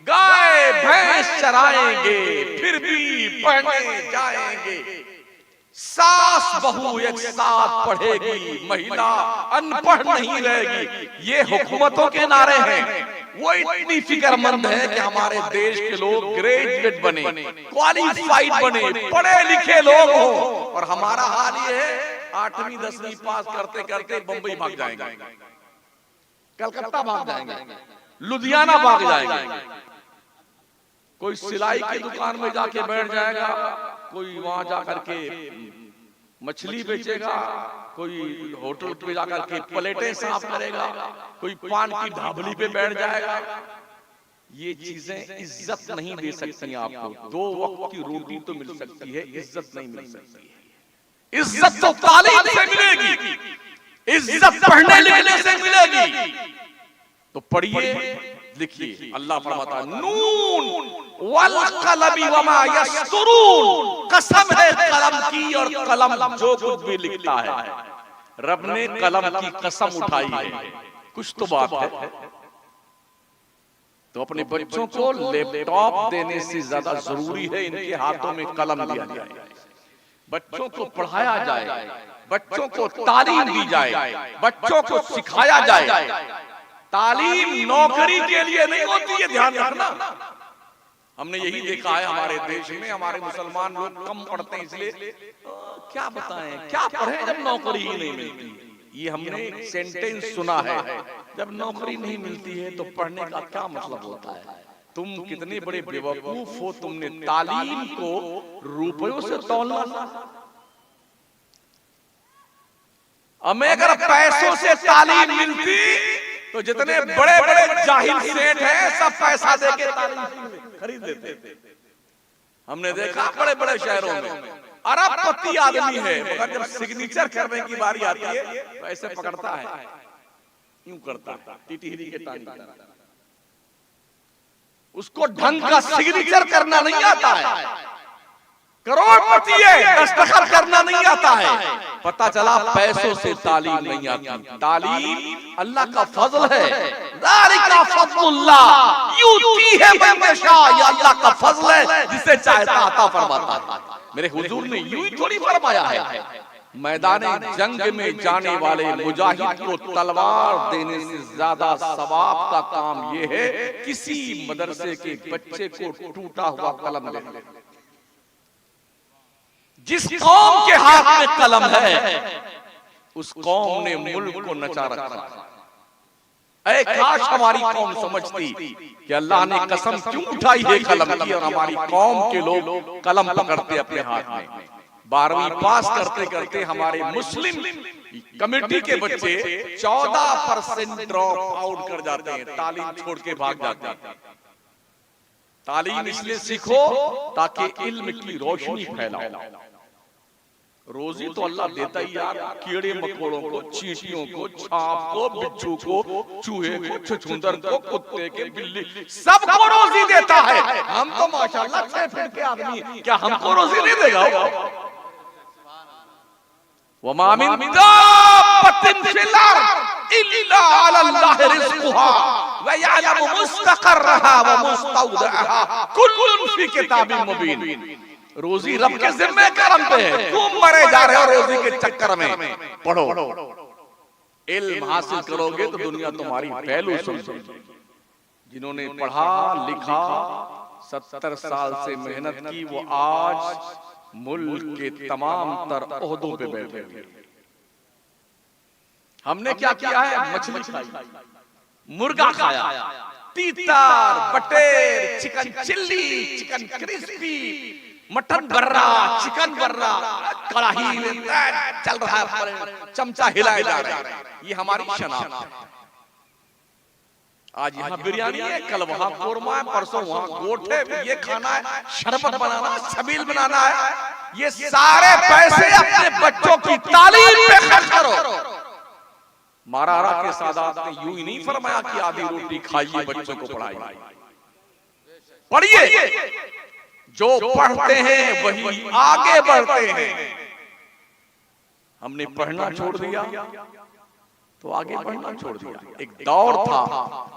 गाय भैंस चराएंगे फिर भी पढ़ने जाएंगे, सास बहू एक साथ पढ़ेगी, महिला अनपढ़ नहीं रहेगी। ये हुकूमतों के नारे हैं। वो इतनी फिक्रमंद है कि हमारे देश के लोग ग्रेजुएट बने, क्वालिफाइड बने, पढ़े लिखे लोग हों, और हमारा हाल ये है 8वीं 10वीं पास करते करते बंबई भाग जाएंगे, कलकत्ता भाग जाएंगे, लुधियाना भाग जाएंगे, कोई सिलाई की दुकान में जाके बैठ जाएगा, कोई वहां जाकर के मछली बेचेगा, कोई होटल पे जाकर के प्लेटें साफ करेगा, कोई पान की ढाबली पे बैठ जाएगा। ये चीजें इज्जत नहीं दे सकती आपको। 2 वक्त की रोटी तो मिल सकती है, इज्जत नहीं मिल सकती है। इज्जत तो तालीम से मिलेगी, इज्जत पढ़ने लिखने से मिलेगी। तो पढ़िए लिखिए। अल्लाह फरमाता नून वल कलमी वमा यस्तुरून, कसम है कलम की और कलम जो कुछ भी लिखता है। रब ने कलम की कसम उठाई है, कुछ तो बात है। तो अपने बच्चों को लैपटॉप देने से ज्यादा जरूरी है इनके हाथों में कलम दिया जाए, बच्चों को पढ़ाया जाए, बच्चों को तालीम दी जाए, बच्चों को सिखाया जाए। तालीम नौकरी के लिए नहीं होती है, ध्यान रखना। हमने यही देखा है हमारे देश में, हमारे मुसलमान लोग कम पढ़ते हैं, इसलिए क्या बताएं, क्या पढ़ें जब नौकरी ही नहीं मिलती। ये हमने एक सेंटेंस सुना है, जब नौकरी नहीं मिलती है तो पढ़ने का क्या मतलब होता है। तुम कितने बड़े बेवकूफ हो, तुमने तालीम को रुपयों से तौलना। हमें अगर पैसों से तालीम मिलती तो जितने बड़े बड़े जाहिल सेठ हैं सब पैसा देके तालीम खरीद लेते। हमने देखा बड़े बड़े शहरों में अरबपति आदमी है, मगर जब सिग्नेचर करने की बारी आती है तो ऐसे पकड़ता है, यूं करता है, टिटहरी के टानी। उसको ढंग का सिग्नेचर करना नहीं आता है, करोड़पति है, दस्तखत करना नहीं आता है। पता चला पैसों से तालीम नहीं आती, तालीम अल्लाह का फजल है। ज़ालिका फज़लुल्लाह यूतीही मन यशा, ये अल्लाह का फजल है, जिसे चाहता अता फरमाता है। मेरे हुजूर ने यूं ही थोड़ी फरमाया है, मैदाने जंग में जाने वाले मुजाहिद को तलवार देने से ज्यादा सवाब का काम ये है किसी मदरसे के बच्चे को टूटा हुआ कलम देना। जिस कौम के हाथ में कलम है उस कौम ने मुल्क को नचा रखा। ऐ काश हमारी कौम समझती कि अल्लाह ने कसम क्यों उठाई है कलम की, और हमारी कौम के लोग कलम पकड़ते अपने हाथ में। 12वीं पास करते करते हमारे मुस्लिम कमेटी के बच्चे 14% ड्रॉप आउट कर जाते हैं, तालीम छोड़ के भाग जाते हैं। तालीम इसलिए सीखो ताकि इल्म की रोशनी फैलाओ। रोजी तो अल्लाह देता ही यार, कीड़े मकोड़ों को, चींटियों को, सांप को, बिच्छू को, चूहे को, छछूंदर को, कुत्ते के, बिल्ली, सबको रोजी देता है। हम तो माशाल्लाह 6 फीट के आदमी, क्या हमको रोजी नहीं देगा? वमा मिन दाब्बतिन फिल अर्द इल्ला अल्लाह रिज़्कुहा व यअलमु मुस्तक़र्रहा व मुस्तौदअहा कुल्लुन फी किताबिन मुबीन। रोजी रब के जिम्मे करम पे है, तुम मरे जा रहे हो रोजी के चक्कर में। पढ़ो, इल्म हासिल करोगे तो दुनिया तुम्हारी वैल्यू समझेगी। जिन्होंने पढ़ा लिखा 70 साल से मेहनत की, वो आज मुल्क के तमाम तर ओहदों पे बैठे हुए। हमने क्या किया है? मछली खाई, मुर्गा खाया, तीतर, बटेर, chicken chilli, chicken crispy, mutton बर्रा, चिकन बर्रा, कड़ाही में चल रहा है, चमचा हिलाया जा रहा है। ये हमारी शनाख्त है। आज यहाँ बिरयानी है, कल वहाँ कोरमा है, परसों वहाँ गोट है, ये खाना है, शरबत बनाना है, छबील बनाना है। ये सारे पैसे अपने बच्चों की तालीम पे खर्च करो। मारारा के सादात ने यूं ही नहीं फरमाया कि आधी रोटी खाइए, बच्चों को पढ़ाइए। पढ़िए, जो पढ़ते हैं वही आगे बढ़ते हैं। हमने पढ़ना छोड़ दिया तो आगे बढ़ना छोड़ दिया। एक दौर था,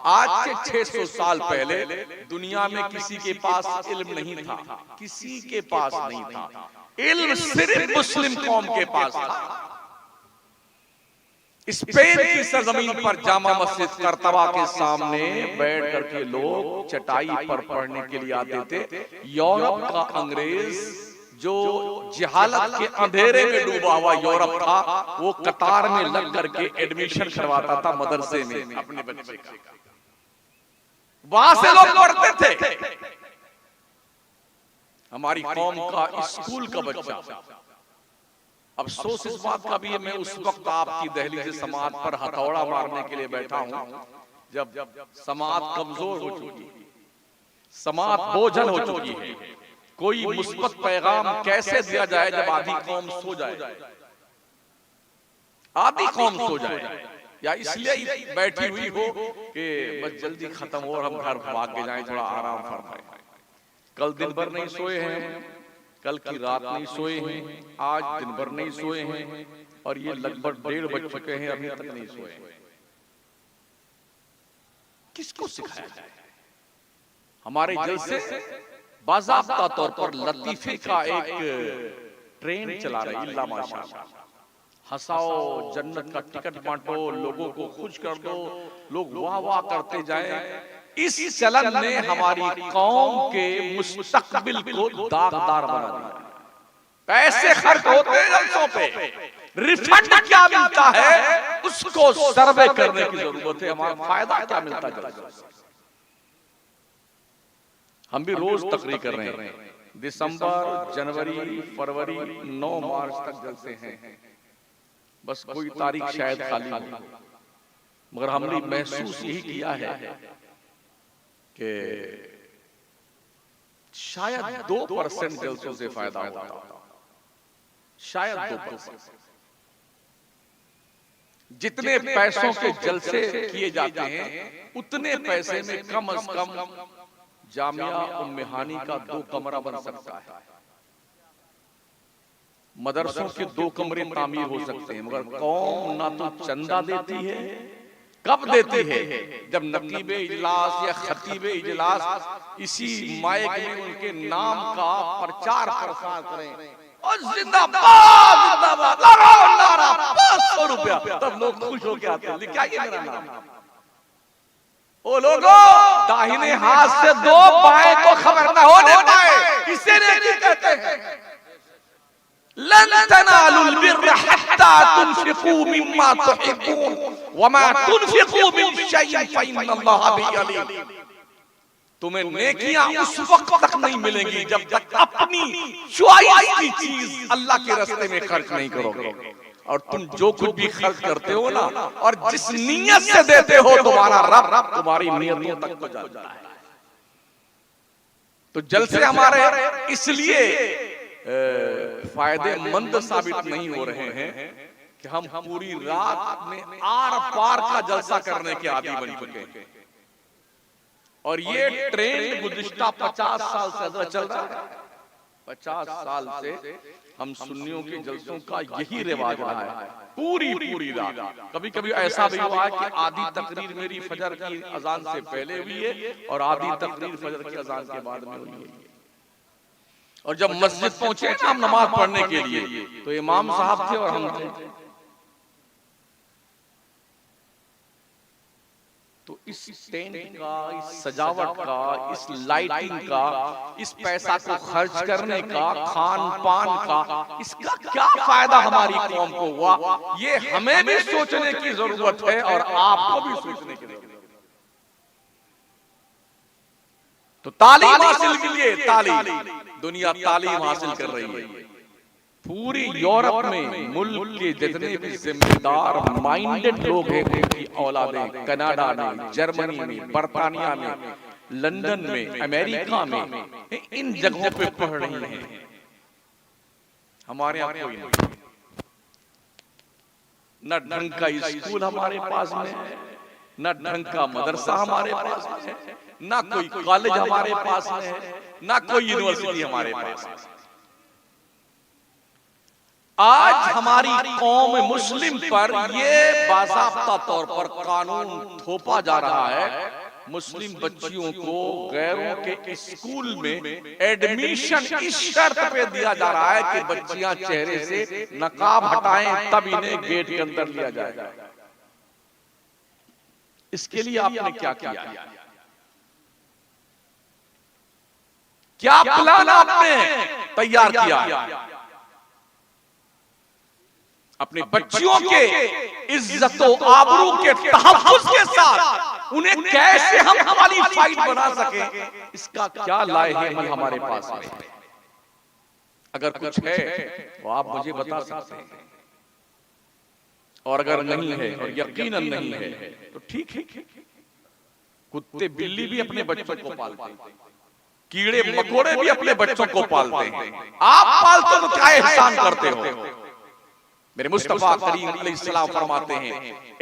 आज के 600 साल पहले दुनिया में किसी के पास इल्म नहीं था, किसी के पास नहीं था। इल्म सिर्फ मुस्लिम कौम के पास था। स्पेन की सरजमीन पर जामा मस्जिद करतबा के सामने बैठ करके लोग चटाई पर पढ़ने के लिए आते थे। यूरोप का अंग्रेज जो जहालत के अंधेरे में डूबा हुआ यूरोप था, वो कतार में लग करके एडमिशन करवाता था मदरसे में अपने बच्चे का। वहां से लोग पढ़ते थे। हमारी कौम का स्कूल का बच्चा, अफसोस इस बात का भी है, मैं उस वक्त आपकी दहलीज़ समात पर हथौड़ा मारने के लिए बैठा हूं जब समात कमजोर हो चुकी है, समात बोझल हो चुकी है। कोई मुस्बत पैगाम कैसे दिया जाए जब आधी कौम सो जाए, आधी कौम सो जाए, या इसलिए बैठी हुई हो कि बस जल्दी खत्म हो और हम घर भाग के जाएं, थोड़ा आराम फरमाएं। कल दिन भर नहीं सोए हैं, कल की रात नहीं सोए हैं, आज दिन भर नहीं सोए हैं, और ये लगभग 1:30 बज चुके हैं, अभी तक नहीं सोए हैं। किसको सिखाया जाए? हमारे जलसे बाज़ाब्ता तौर पर लतीफे का एक ट्रेन चला रही, अल्लाह माशाअल्लाह। हंसाओ, जन्नत का टिकट बांटो, लोगों को खुश कर दो, लोग वाह वाह करते जाएं। इस चलन ने हमारी कौम के मुस्तकबिल को दागदार बना दिया। पैसे खर्च होते हैं जलसों पे, रिफंड क्या मिलता है उसको सर्वे करने की जरूरत है। हमारा फायदा क्या मिलता है जलसों से? हम भी रोज तकरीर कर रहे हैं। दिसंबर, जनवरी, फरवरी, 9 मार्च तक जलसे हैं। बस कोई तारीख शायद खाली हो, मगर हमने महसूस यही किया है कि शायद 2% जलसों से फायदा होता है, शायद 2%। जितने पैसों के जलसे किए जाते हैं उतने पैसे में कम से कम जामिया उम्मे हानी का 2 कमरा बन सकता है, मदरसों के 2 कमरे तामीर हो सकते हैं, मगर कौम ना तो चंदा देती है, कब देती है? जब नकीबे इजलास या खतीबे इजलास इसी माइक में उनके नाम का प्रचार प्रसार करें और जिंदाबाद जिंदाबाद लगाओ नारा 500 रुपया, तब लोग खुश होकर आते हैं, लिख आइए मेरा नाम। ओ लोगो, दाहिने हाथ से 2 बाएं को खबर न होने पाए, इसे नेकी कहते हैं। लन तनालुल बिर्र हत्ता तुनफिकू मिम्मा तुहिब्बून वमा तुनफिकू मिन शैइन फइन्नल्लाहा बिही अलीम। तुम्हें नेकियां उस वक्त तक नहीं मिलेंगी जब तक अपनी चॉइस की चीज अल्लाह के रास्ते में खर्च नहीं करोगे। और तुम जो कुछ भी खर्च करते हो ना, और जिस नीयत से देते हो, तुम्हारा रब तुम्हारी नीयतों तक को जानता है। तो जलसे हमारे इसलिए फायदेमंद साबित नहीं हो रहे हैं कि हम पूरी रात में आर पार का जलसा करने के आदी बन चुके हैं। और ये ट्रेंड गुज़िश्ता 50 साल से ज्यादा चल रहा है। 50 साल से हम सुन्नियों के जलसों का यही रिवाज रहा है, पूरी रात। कभी कभी ऐसा भी हुआ है कि आधी तकरीर मेरी फजर की अजान से पहले हुई है और आधी तकरीर फजर की अजान के बाद में हुई है। और जब मस्जिद पहुंचे ना हम नमाज पढ़ने के लिए, तो इमाम साहब थे और हम थे। तो इस टेंट का, इस सजावट का, इस लाइटिंग का, इस पैसा को खर्च करने का, खान पान का, इसका क्या फायदा हमारी कौम को हुआ? ये हमें भी सोचने की जरूरत है और आपको भी सोचने की जरूरत है। तो तालीम हासिल के लिए, तालीम दुनिया तालीम हासिल कर रही है। पूरी यूरोप में मुल्क के जितने भी जिम्मेदार माइंडेड लोग हैं, उनकी औलादें कनाडा में, जर्मनी में, बर्तानिया में, लंदन में, अमेरिका में, इन जगहों पे पढ़ रही हैं। हमारे यहाँ कोई नहीं, न ढंग का स्कूल हमारे पास में है, न ढंग का मदरसा हमारे पास में है, ना कोई कॉलेज हमारे पास में है, ना कोई यूनिवर्सिटी हमारे पास है। आज हमारी कौम मुस्लिम पर ये बाज़ाब्ता तौर पर कानून थोपा जा रहा है, मुस्लिम बच्चियों को गैरों के स्कूल में एडमिशन इस शर्त पे दिया जा रहा है कि बच्चियां चेहरे से नकाब हटाएं तब इन्हें गेट के अंदर लिया जाएगा। इसके लिए आपने क्या किया? क्या प्लान आपने तैयार किया? अपनी बच्चियों के इज्जत और आबरू के तहफ्फुज़ के साथ उन्हें कैसे हम क्वालिफाइड बना सके, इसका क्या लाएहमल हमारे पास है? अगर कुछ है तो आप मुझे बता सकते हैं, और अगर नहीं है और यकीनन नहीं है तो ठीक है। कुत्ते बिल्ली भी अपने बच्चों को पालते हैं, कीड़े मकोड़े भी अपने बच्चों को पालते हैं। आप पालते तो क्या एहसान करते हो? मेरे मुस्तफा करीम अलैहिस्सलाम फरमाते हैं,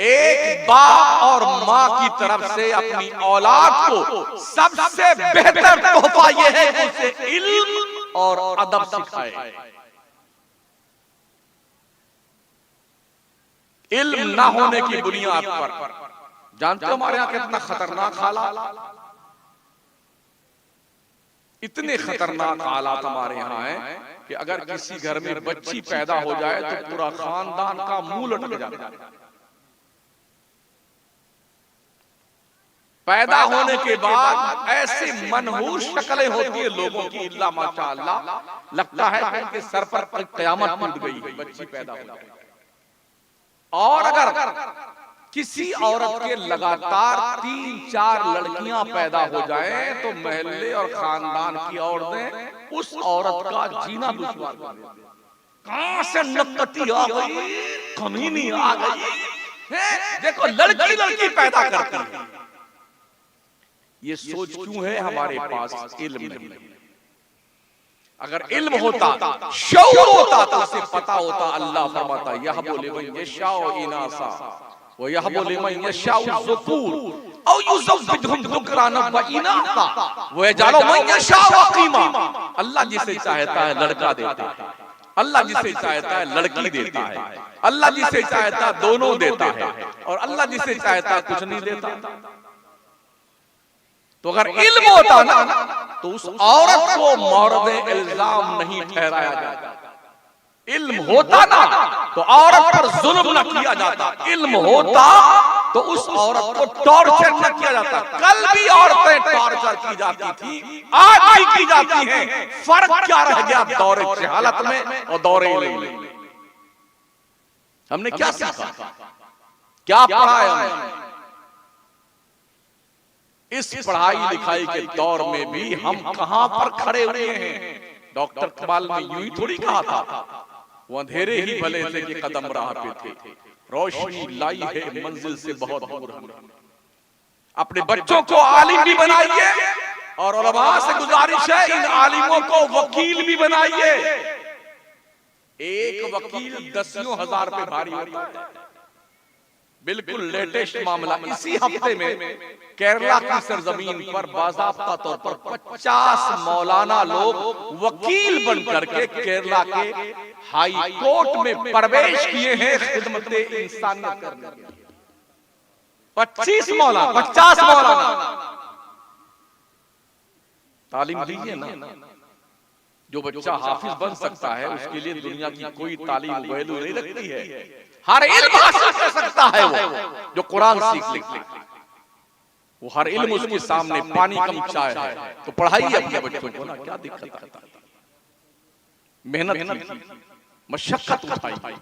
एक बाप और माँ की तरफ से अपनी औलाद को सबसे बेहतर तोहफा यह है कि उसे इल्म और अदब सिखाए। इल्म ना होने की बुनियाद पर, जानते हो हमारे यहाँ कितना खतरनाक हालात, इतने खतरनाक हालात हमारे यहाँ हैं कि अगर किसी घर में बच्ची पैदा हो जाए तो पूरा खानदान का मुंह लटक जाता है। पैदा होने के बाद ऐसी मनहूस शक्लें होती है लोगों की, इल्ला माशाअल्लाह, लगता है कि उनके सर पर क़यामत टूट गई है, बच्ची पैदा हो जाए। और अगर किसी औरत के लगातार 3-4 लड़कियां पैदा हो जाएं तो महल्ले और खानदान की औरतें उस औरत का जीना दुश्वार कर देती हैं। कहां से नक्कती आ गई, कमीनी आ गई, देखो लड़की पैदा करती है। ये सोच क्यों है? हमारे पास इल्म नहीं। अगर इल्म होता, शऊर होता तो उसे पता होता। अल्लाह फरमाता यहबु लिमन यशाउ इनासा व यहबु लिमन यशाउ ज़ुकूर। औ युज़व्विजुहुम ज़ुक्राना व इनासा व यजअलु मन यशाअ अक़ीमा। अल्लाह जिसे चाहता है लड़का देता है, अल्लाह जिसे चाहता है लड़की देता है, अल्लाह जिसे चाहता है दोनों देता है, और अल्लाह जिसे चाहता है कुछ नहीं देता। तो अगर इल्म होता ना तो उस औरत को मौरद इल्जाम नहीं ठहराया जाता। इल्म होता ना तो औरत पर जुल्म न किया जाता। इल्म होता तो उस औरत को टॉर्चर न किया जाता। कल भी औरतें टॉर्चर की जाती थी, आज भी की जाती हैं। फर्क क्या रह गया दौरे जहालत में और दौरे इल्म में? हमने क्या सीखा, क्या पढ़ा है हमने? इस पढ़ाई लिखाई के दौर में भी हम कहां पर खड़े हुए हैं? डॉक्टर कमाल ने यूं ही थोड़ी कहा था, वो अंधेरे ही भले से कि कदम राह पे थे, रोशनी लाई है मंजिल से बहुत दूर। अपने बच्चों को आलिम भी बनाइए और उलमा से गुजारिश है इन आलिमों को वकील भी बनाइए। एक वकील 10,000 रुपए भारी होता है। बिल्कुल लेटेस्ट मामला, इसी हफ्ते में केरला की सरजमीन पर बाज़ाब्ता तौर पर 50 मौलाना लोग वकील बन करके केरला के हाई कोर्ट में प्रवेश किए हैं खिदमत इंसानियत करने के लिए। 50 मौलाना तालीम दीजिए ना। जो बच्चा हाफिज बन सकता है उसके लिए दुनिया की कोई तालीम वैल्यू नहीं रखती है। हर इल्म हासिल कर सकता है वो जो कुरान सीख ले, वो हर इल्म उसके सामने पानी कम चाय है। तो पढ़ाइए अपने बच्चों को ना, क्या दिक्कत है? मेहनत कीजिए, मशक्कत उठाइए।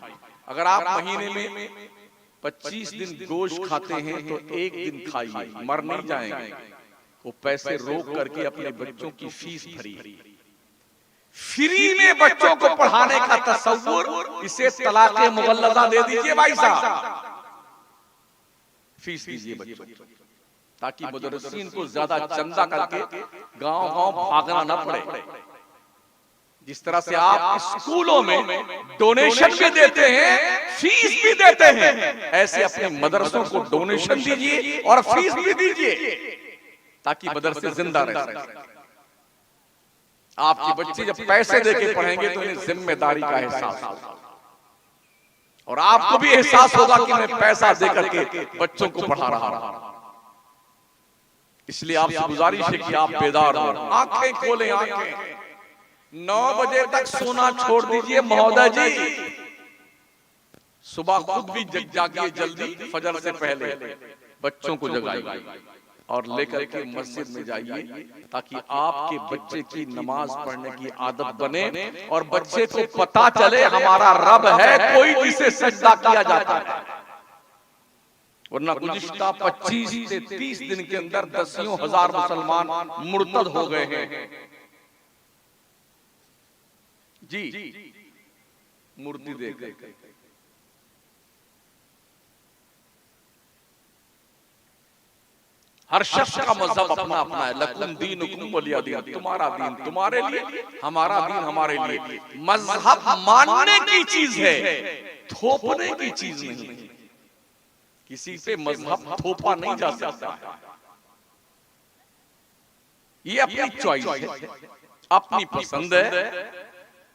अगर आप महीने में 25 दिन गोश्त खाते हैं तो एक दिन खाइए, मर नहीं जाएंगे। वो पैसे रोक करके अपने बच्चों की फीस भरिए। फ्री में बच्चों को पढ़ाने का तसव्वुर, इसे तलाक़े मुग़ल्लज़ा दे दीजिए भाई साहब। फीस दीजिए बच्चों को, ताकि मुदर्रिसीन को ज्यादा चंदा करके गांव-गांव भागना न पड़े। जिस तरह से आप स्कूलों में डोनेशन भी देते हैं, फीस भी देते हैं, ऐसे अपने मदरसों को डोनेशन दीजिए और फीस भी दीजिए, ताकि मदरसे जिंदा रह सकें। आपके बच्चे जब पैसे देके पढ़ेंगे तो इन्हें जिम्मेदारी का एहसास होगा, और आपको भी एहसास होगा कि मैं पैसा देकर के बच्चों को पढ़ा रहा हूं। इसलिए आपसे गुजारिश है कि आप बेदार हो, आंखें खोलें, आंखें। 9 बजे तक सोना छोड़ दीजिए महोदय जी। सुबह खुद भी जागिए जल्दी, फजर से पहले बच्चों को जगाइए और लेकर के मस्जिद में जाइए, ताकि आपके बच्चे की नमाज पढ़ने की आदत बने और बच्चे को पता चले हमारा रब है कोई जिसे सजदा किया जाता है। वरना गुज़िश्ता 25 से 30 दिन के अंदर 10,000 मुसलमान मुर्तद हो गए हैं जी, मूर्ति देखकर। हर शख्स का मजहब अपना अपना है। लकुम दीनुकुम वलिया दीन, तुम्हारा दीन तुम्हारे लिए, हमारा दीन हमारे लिए। मजहब मानने की चीज है, थोपने की चीज नहीं। किसी पे मजहब थोपा नहीं जा सकता। ये अपनी चॉइस है, अपनी पसंद है।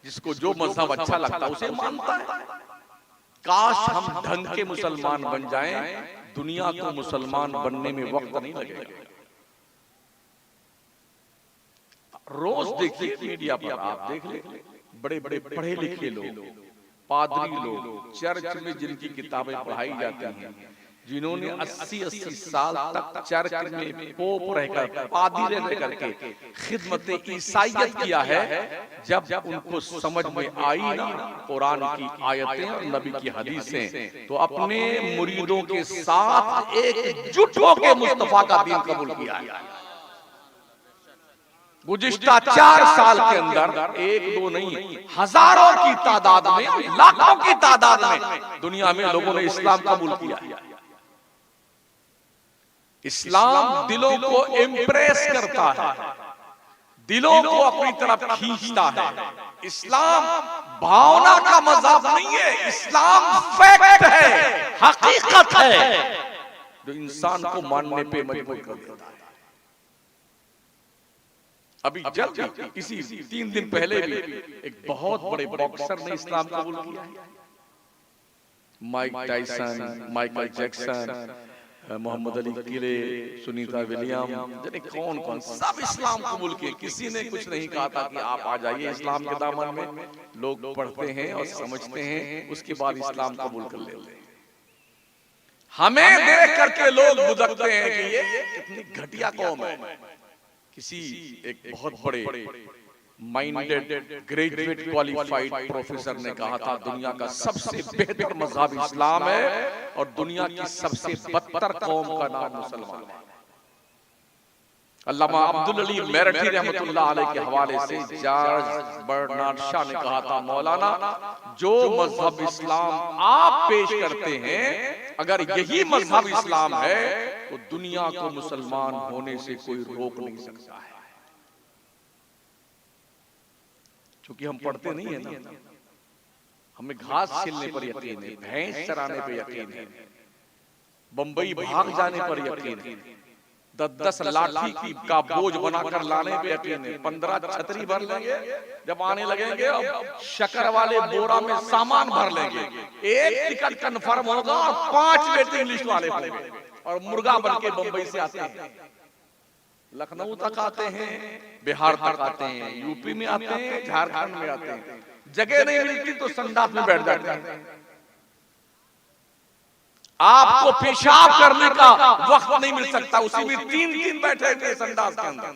जिसको जो मजहब अच्छा लगता है उसे मानता है। काश हम ढंग के मुसलमान बन जाएं, दुनिया को मुसलमान बनने में वक्त नहीं लगेगा। रोज देखिए मीडिया पर, आप देख ले, बड़े बड़े पढ़े लिखे लोग, पादरी लोग, चर्च में जिनकी किताबें पढ़ाई जाती हैं, जिन्होंने 80-80 साल तक चर्च में पोप रहकर, पादरी रह करके खिदमत ईसाईयत किया है, जब उनको समझ में आई ना कुरान की आयतें और नबी की हदीसें, तो अपने मुरीदों के साथ एकजुट होकर मुस्तफा का दीन कबूल किया है। गुज़िश्ता 4 साल के अंदर एक दो नहीं, हजारों की तादाद में, लाखों की तादाद में दुनिया में लोगों ने इस्लाम कबूल किया है। इस्लाम दिलों को इम्प्रेस करता है, दिलों को अपनी तरफ खींचता है। इस्लाम भावना का मज़हब नहीं है, इस्लाम फैक्ट है, हकीकत है। जो इंसान को मानने पे मजबूर कर देता है। अभी जल्द इसी 3 दिन पहले भी एक बहुत बड़े बॉक्सर ने इस्लाम कबूल किया है। Mike Tyson, Michael Jackson, Muhammad Ali Clay, Sunita William, जाने कौन कौन सब इस्लाम कबूल किए। किसी ने कुछ नहीं कहा था कि आप आ जाइए इस्लाम के दामन में। लोग पढ़ते हैं और समझते हैं, उसके बाद इस्लाम कबूल कर लेते हैं। हमें देख करके लोग बुझकते हैं कि ये कितनी घटिया कौम है। किसी एक बहुत बड़े माइंडेड ग्रेजुएट क्वालिफाइड प्रोफेसर ने कहा था दुनिया का सबसे बेहतर मजहब इस्लाम है और दुनिया की सबसे बदतर कौम का नाम मुसलमान है। अल्लामा अब्दुल अली मेरठी रहमतुल्लाह अलैह के हवाले से जॉर्ज बर्नार्ड शॉ ने कहा था, मौलाना जो मजहब इस्लाम आप पेश करते हैं, अगर यही मजहब इस्लाम है तो दुनिया को मुसलमान होने से कोई रोक नहीं सकता है। क्योंकि हम पढ़ते नहीं है ना, हमें घास छीलने पर यकीन है, भैंस चराने पर यकीन है, बंबई भाग जाने पर यकीन है, 10 लाठी की का बोझ बनाकर लाने पे यकीन है, 15 छतरी भर लेंगे, जब आने लगेंगे अब शक्कर वाले बोरा में सामान भर लेंगे, एक टिकट कंफर्म होगा और 5 वेटिंग लिस्ट वाले होंगे और मुर्गा बन के बंबई से आते हैं, लखनऊ तक आते हैं, बिहार तक आते हैं, यूपी में आते हैं, झारखंड में आते हैं, जगह नहीं मिलती तो संडास में बैठ जाते हैं। आपको पेशाब करने का वक्त नहीं मिल सकता, उसी में 3 दिन बैठे थे संडास के अंदर।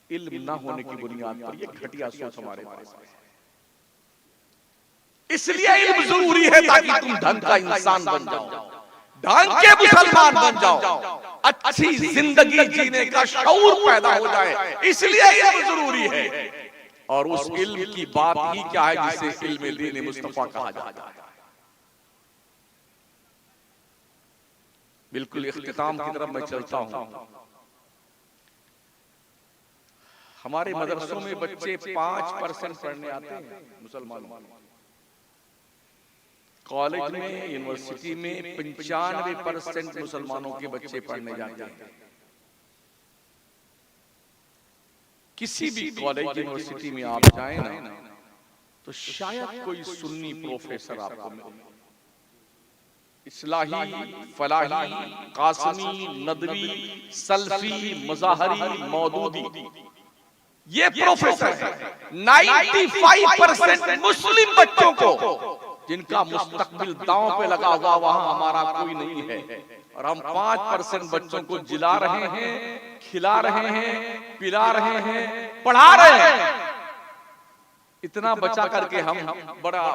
इल्म ना होने की बुनियाद पर ये घटिया सोच हमारे पास है। इसलिए इल्म जरूरी है ताकि तुम ढंग का इंसान बन जाओ, ढंग के मुसलमान बन जाओ, अच्छी जिंदगी जीने का शऊर पैदा हो जाए, इसलिए इल्म जरूरी है। और उस इल्म की बात ही क्या है जिसे इल्म दीन मुस्तफा कहा जाता है। बिल्कुल इख्तिताम की तरफ मैं चलता हूं। हमारे मदरसों में बच्चे 5% पढ़ने आते हैं मुसलमानों, कॉलेज में यूनिवर्सिटी में 95% मुसलमानों के बच्चे पढ़ने जाते हैं। किसी भी कॉलेज यूनिवर्सिटी में आप जाएं ना तो शायद कोई सुन्नी प्रोफेसर आपको मिले, इस्लाही, फलाही, कासमी, नदवी, सल्फी, मुजाहरी, मौदूदी, ये प्रोफेसर है। 95% मुस्लिम बच्चों को जिनका मुस्तकबिल दांव पे लगा हुआ, वहां हमारा कोई नहीं है, और हम 5% बच्चों को जिला रहे हैं, खिला रहे हैं, पिला रहे हैं, पढ़ा रहे हैं। इतना बचा करके हम बड़ा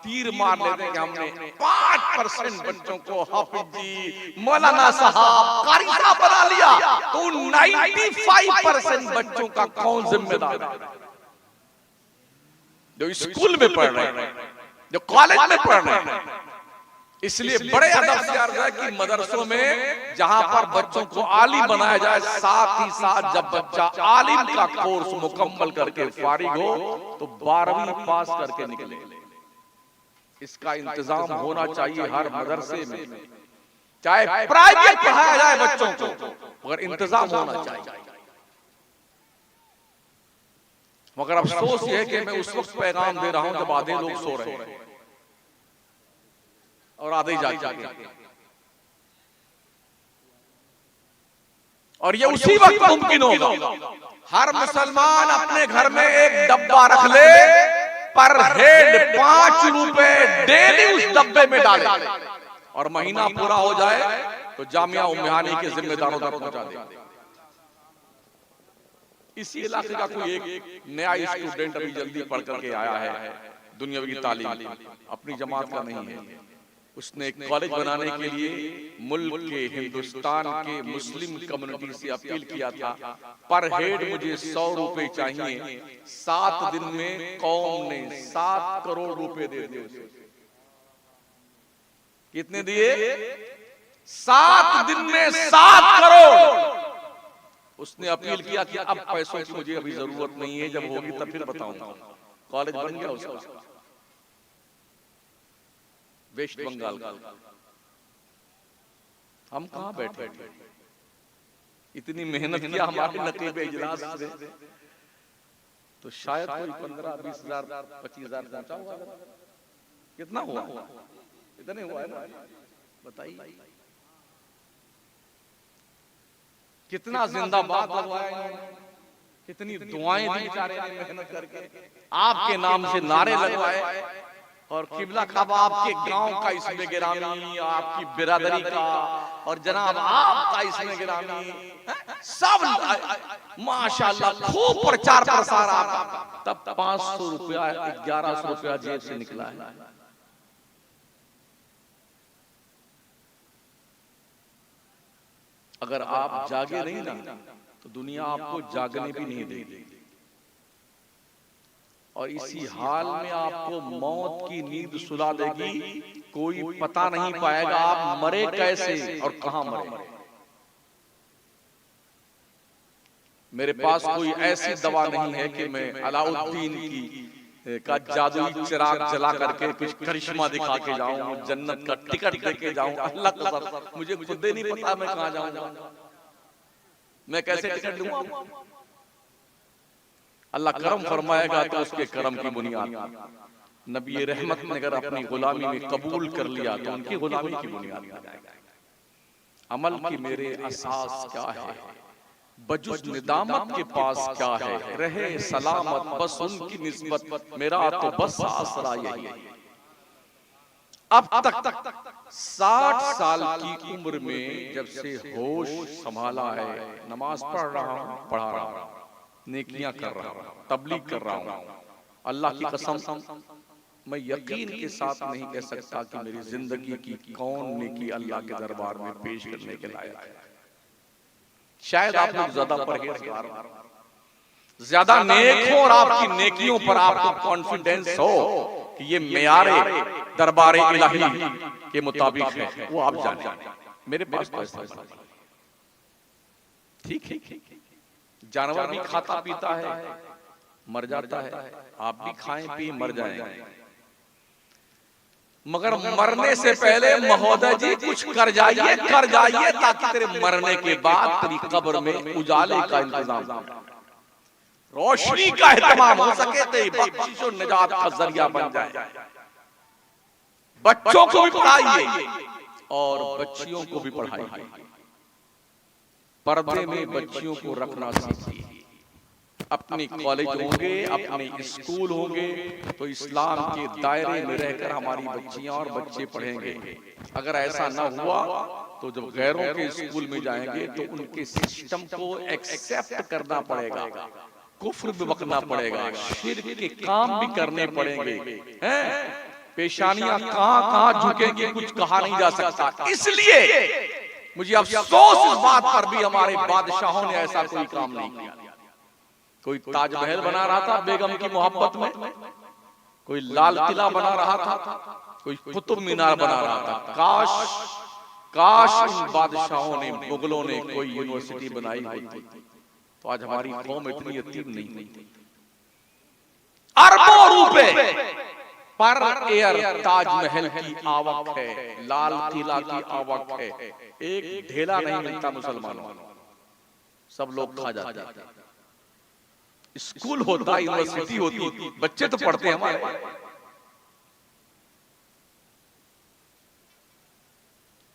तीर मार लेते हैं कि हमने 5% बच्चों को हाफिजी, मौलाना साहब, कारी साहब बना लिया, तो 95% बच्चों का कौन जिम्मेदार है? जो स्कूल में पढ़ रहे हैं, जो कॉलेज में पढ़ रहे हैं। इसलिए बड़े अदब से अर्ज है कि मदरसों में जहां पर बच्चों को आलिम बनाया जाए, साथ ही साथ जब बच्चा आलिम का कोर्स मुकम्मल करके फारिग हो तो 12वीं पास करके निकले। इसका इंतजाम होना चाहिए हर मदरसे में, चाहे प्राइवेट पढ़ाया जाए बच्चों को, मगर इंतजाम होना चाहिए। मगर अफसोस यह है कि मैं उस वक्त पैगाम दे रहा हूं जब आधे लोग सो रहे हैं और आधे जाग जाते हैं, और ये उसी वक्त मुमकिन होगा। हर मुसलमान अपने घर में एक डब्बा रख ले, पर हेड 5 रुपए डेली उस डब्बे में डाले, और महीना पूरा हो जाए तो जामिया उम्मेहानी के जिम्मेदारों तक पहुंचा दे। इसी इलाके का कोई एक नया स्टूडेंट अभी जल्दी पढ़ करके आया है, दुनियावी तालीम, अपनी जमात का नहीं है। उसने एक कॉलेज बनाने के लिए मुल्क के, हिंदुस्तान के मुस्लिम कम्युनिटी से अपील किया था, पर हेड मुझे 100 रुपए चाहिए। 7 दिन में कौम ने 7 करोड़ रुपए दे दिए। कितने दिए? 7 दिन में 7 करोड़। उसने अपील किया कि अब पैसों की मुझे अभी जरूरत नहीं है, जब होगी तब फिर बताऊंगा। कॉलेज बन गया उसका, वेस्ट बंगाल का। हम कहाँ बैठे, इतनी मेहनत किया हमारे नकीब इजलास में, तो शायद कोई 15-20 हजार 25 हजार पहुंचा होगा। कितना हुआ? इतने हुआ है ना, बताइए कितना जिंदाबाद लगवाया इन्होंने, कितनी दुआएं दी बेचारे ने मेहनत करके, आपके नाम से नारे लगवाए, और किबला काबा आपके गांव का इसमें गिरामी, आपकी बिरादरी का, और जनाब आपका इसमें गिरामी, सब माशाल्लाह खूब प्रचार प्रसार आपका। तब 500 रुपया 1100 रुपया जेब से निकला है। अगर आप जागे नहीं ना तो दुनिया आपको जागने भी नहीं देगी, और इसी हाल में आपको मौत की नींद सुला देगी, कोई पता नहीं पाएगा आप मरे कैसे और कहां मरे। मेरे पास कोई ऐसी दवा नहीं है कि मैं अलाउद्दीन का जादुई चिराग जला करके कुछ करिश्मा दिखा के जाऊं, जन्नत का टिकट देके जाऊं। अल्लाह कसम मुझे खुद ही नहीं पता मैं कहां जाऊंगा, मैं कैसे टिकट लूंगा। अल्लाह करम फरमाएगा तो उसके करम की बुनियाद, नबी रहमत ने अगर अपनी गुलामी में कबूल कर लिया तो उनकी गुलामी की बुनियाद। अमल की मेरे असास क्या है, बजुज निदामत के पास क्या है, रहे सलामत बस उनकी निस्बत, मेरा तो बस आसरा यही। अब तक 60 साल की उम्र में जब से होश संभाला है, नमाज पढ़ रहा हूं, पढ़ा रहा हूं, नेकियां कर रहा हूं, तबलीग कर रहा हूं। अल्लाह की कसम मैं यकीन के साथ नहीं कह सकता कि मेरी जिंदगी की कौन नेकी अल्लाह के दरबार में पेश करने के लायक है। शायद आप लोग ज्यादा परहेजगार, ज्यादा नेक हो और आपकी नेकियों पर आपको कॉन्फिडेंस हो कि ये मेयारे दरबार इलाही के मुताबिक है, वो आप जाने। मेरे पास ठीक है, जानवर भी खाता पीता है, मर जाता है, आप भी खाएं पिए मर जाएं, मगर मरने से पहले महोदय जी कुछ कर जाइए ताकि तेरे मरने के बाद तेरी कब्र में उजाले का इंतजाम हो, रोशनी का एहतमाम हो सके, तेरी बख्शिश और निजात का जरिया बन जाए। बच्चों को भी पढ़ाइए और बच्चियों को भी पढ़ाइए, पर्दे में बच्चियों को रखना सीखिए। अपने कॉलेज होंगे, अपने स्कूल होंगे तो इस्लाम के दायरे में रहकर हमारी बच्चियां और बच्चे पढ़ेंगे। अगर ऐसा ना हुआ तो जब गैरों के स्कूल में जाएंगे तो उनके सिस्टम को एक्सेप्ट करना पड़ेगा, कुफ्र भी बकना पड़ेगा, शिर्क के काम भी करने पड़ेंगे, हैं? पेशानियां कहां कहां झुकेंगी कुछ कहा नहीं जा सकता। इसलिए मुझे अफसोस इस बात पर भी हमारे बादशाहों ने ऐसा कोई काम नहीं किया। कोई ताजमहल बना रहा था बेगम की मोहब्बत में, कोई लाल किला बना रहा था, कोई कुतुब मीनार बना रहा था। काश इन बादशाहों ने, मुगलों ने कोई यूनिवर्सिटी बनाई होती तो आज हमारी कौम इतनी यतीम नहीं होती। अरबों रुपए पर एयर ताजमहल की आवक है, लाल किला की आवक है, एक ढेला नहीं मिलता मुसलमानों, सब लोग खा जाते हैं। स्कूल होता, यूनिवर्सिटी होती, बच्चे तो पढ़ते हैं हमारे।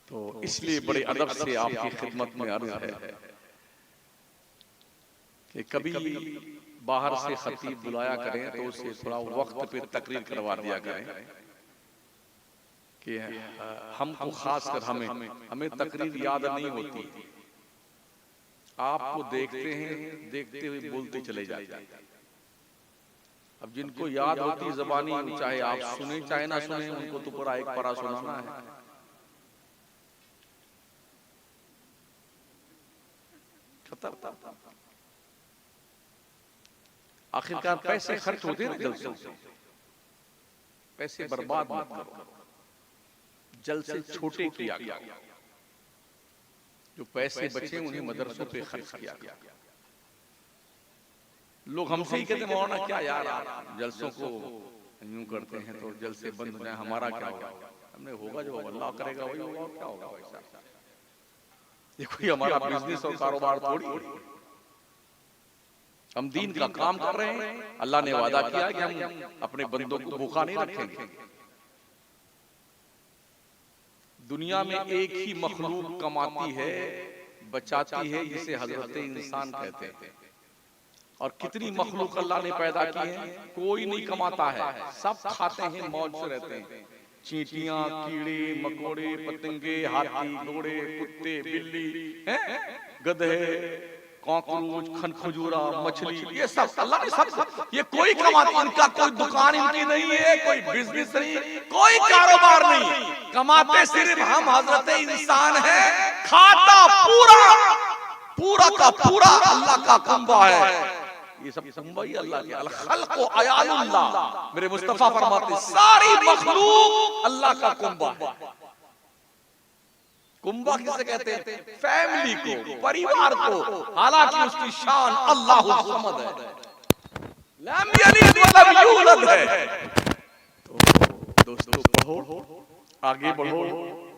तो इसलिए बड़े अदब से आपकी खिदमत में अर्ज है कि कभी बाहर से खतीब बुलाया करें तो उसे थोड़ा वक्त पे तकरीर करवा दिया करें कि हमको खासकर हमें तकरीर याद नहीं होती, आपको देखते हैं, देखते हुए बोलते चले जाते हैं। अब जिनको याद होती ज़बानी, चाहे आप सुने चाहे ना सुने, उनको तो पूरा एक पारा सुनाना है। आखिरकार पैसे खर्च होते हैं जलसों से, पैसे बर्बाद मत करो, जलसे छोटे किया गया, जो पैसे बचे उन्हें मदरसों पे खर्च किया गया। लोग हमसे ही कहते मौलाना क्या यार जलसों को यूं करते हैं तो जलसे बंद हो जाए, हमारा क्या होगा? हमने होगा जो अल्लाह करेगा वही होगा, और क्या होगा। ये कोई हमारा बिजनेस और कारोबार थोड़ी है। हम दीन का काम कर रहे हैं। अल्लाह ने वादा किया है कि हम अपने बंदों को भूखा नहीं रखेंगे। दुनिया में एक ही मखलूक कमाती है, बचाती है, जिसे हजरत इंसान कहते हैं। और कितनी मखलूक अल्लाह ने पैदा की है, कोई नहीं कमाता है, सब खाते हैं, मौज से रहते हैं। चींटियां, कीड़े मकोड़े, पतंगे, हाथी, घोड़े, कुत्ते, बिल्ली, गधे, कॉकरोच, खनखजूरा, मछली, ये सब अल्लाह ने सब, ये कोई कमाता, इनका कोई दुकान इनकी नहीं है, कोई बिजनेस नहीं, कोई कारोबार नहीं, कमाते सिर्फ हम हजरत इंसान है। खाता पूरा पूरा का पूरा अल्लाह का कुंबा है। ये सब कुंबा ही अल्लाह के। अल खल्क़ु अयानुल्लाह, मेरे मुस्तफा फरमाते सारी मखलूक अल्लाह का कुंबा है। कुंबा किसे कहते हैं? फैमिली को, परिवार को। हालांकि उसकी शान अल्लाहु समद है, लम यलिद व लम यूलद है। तो दोस्तों पढ़ो, आगे बढ़ो,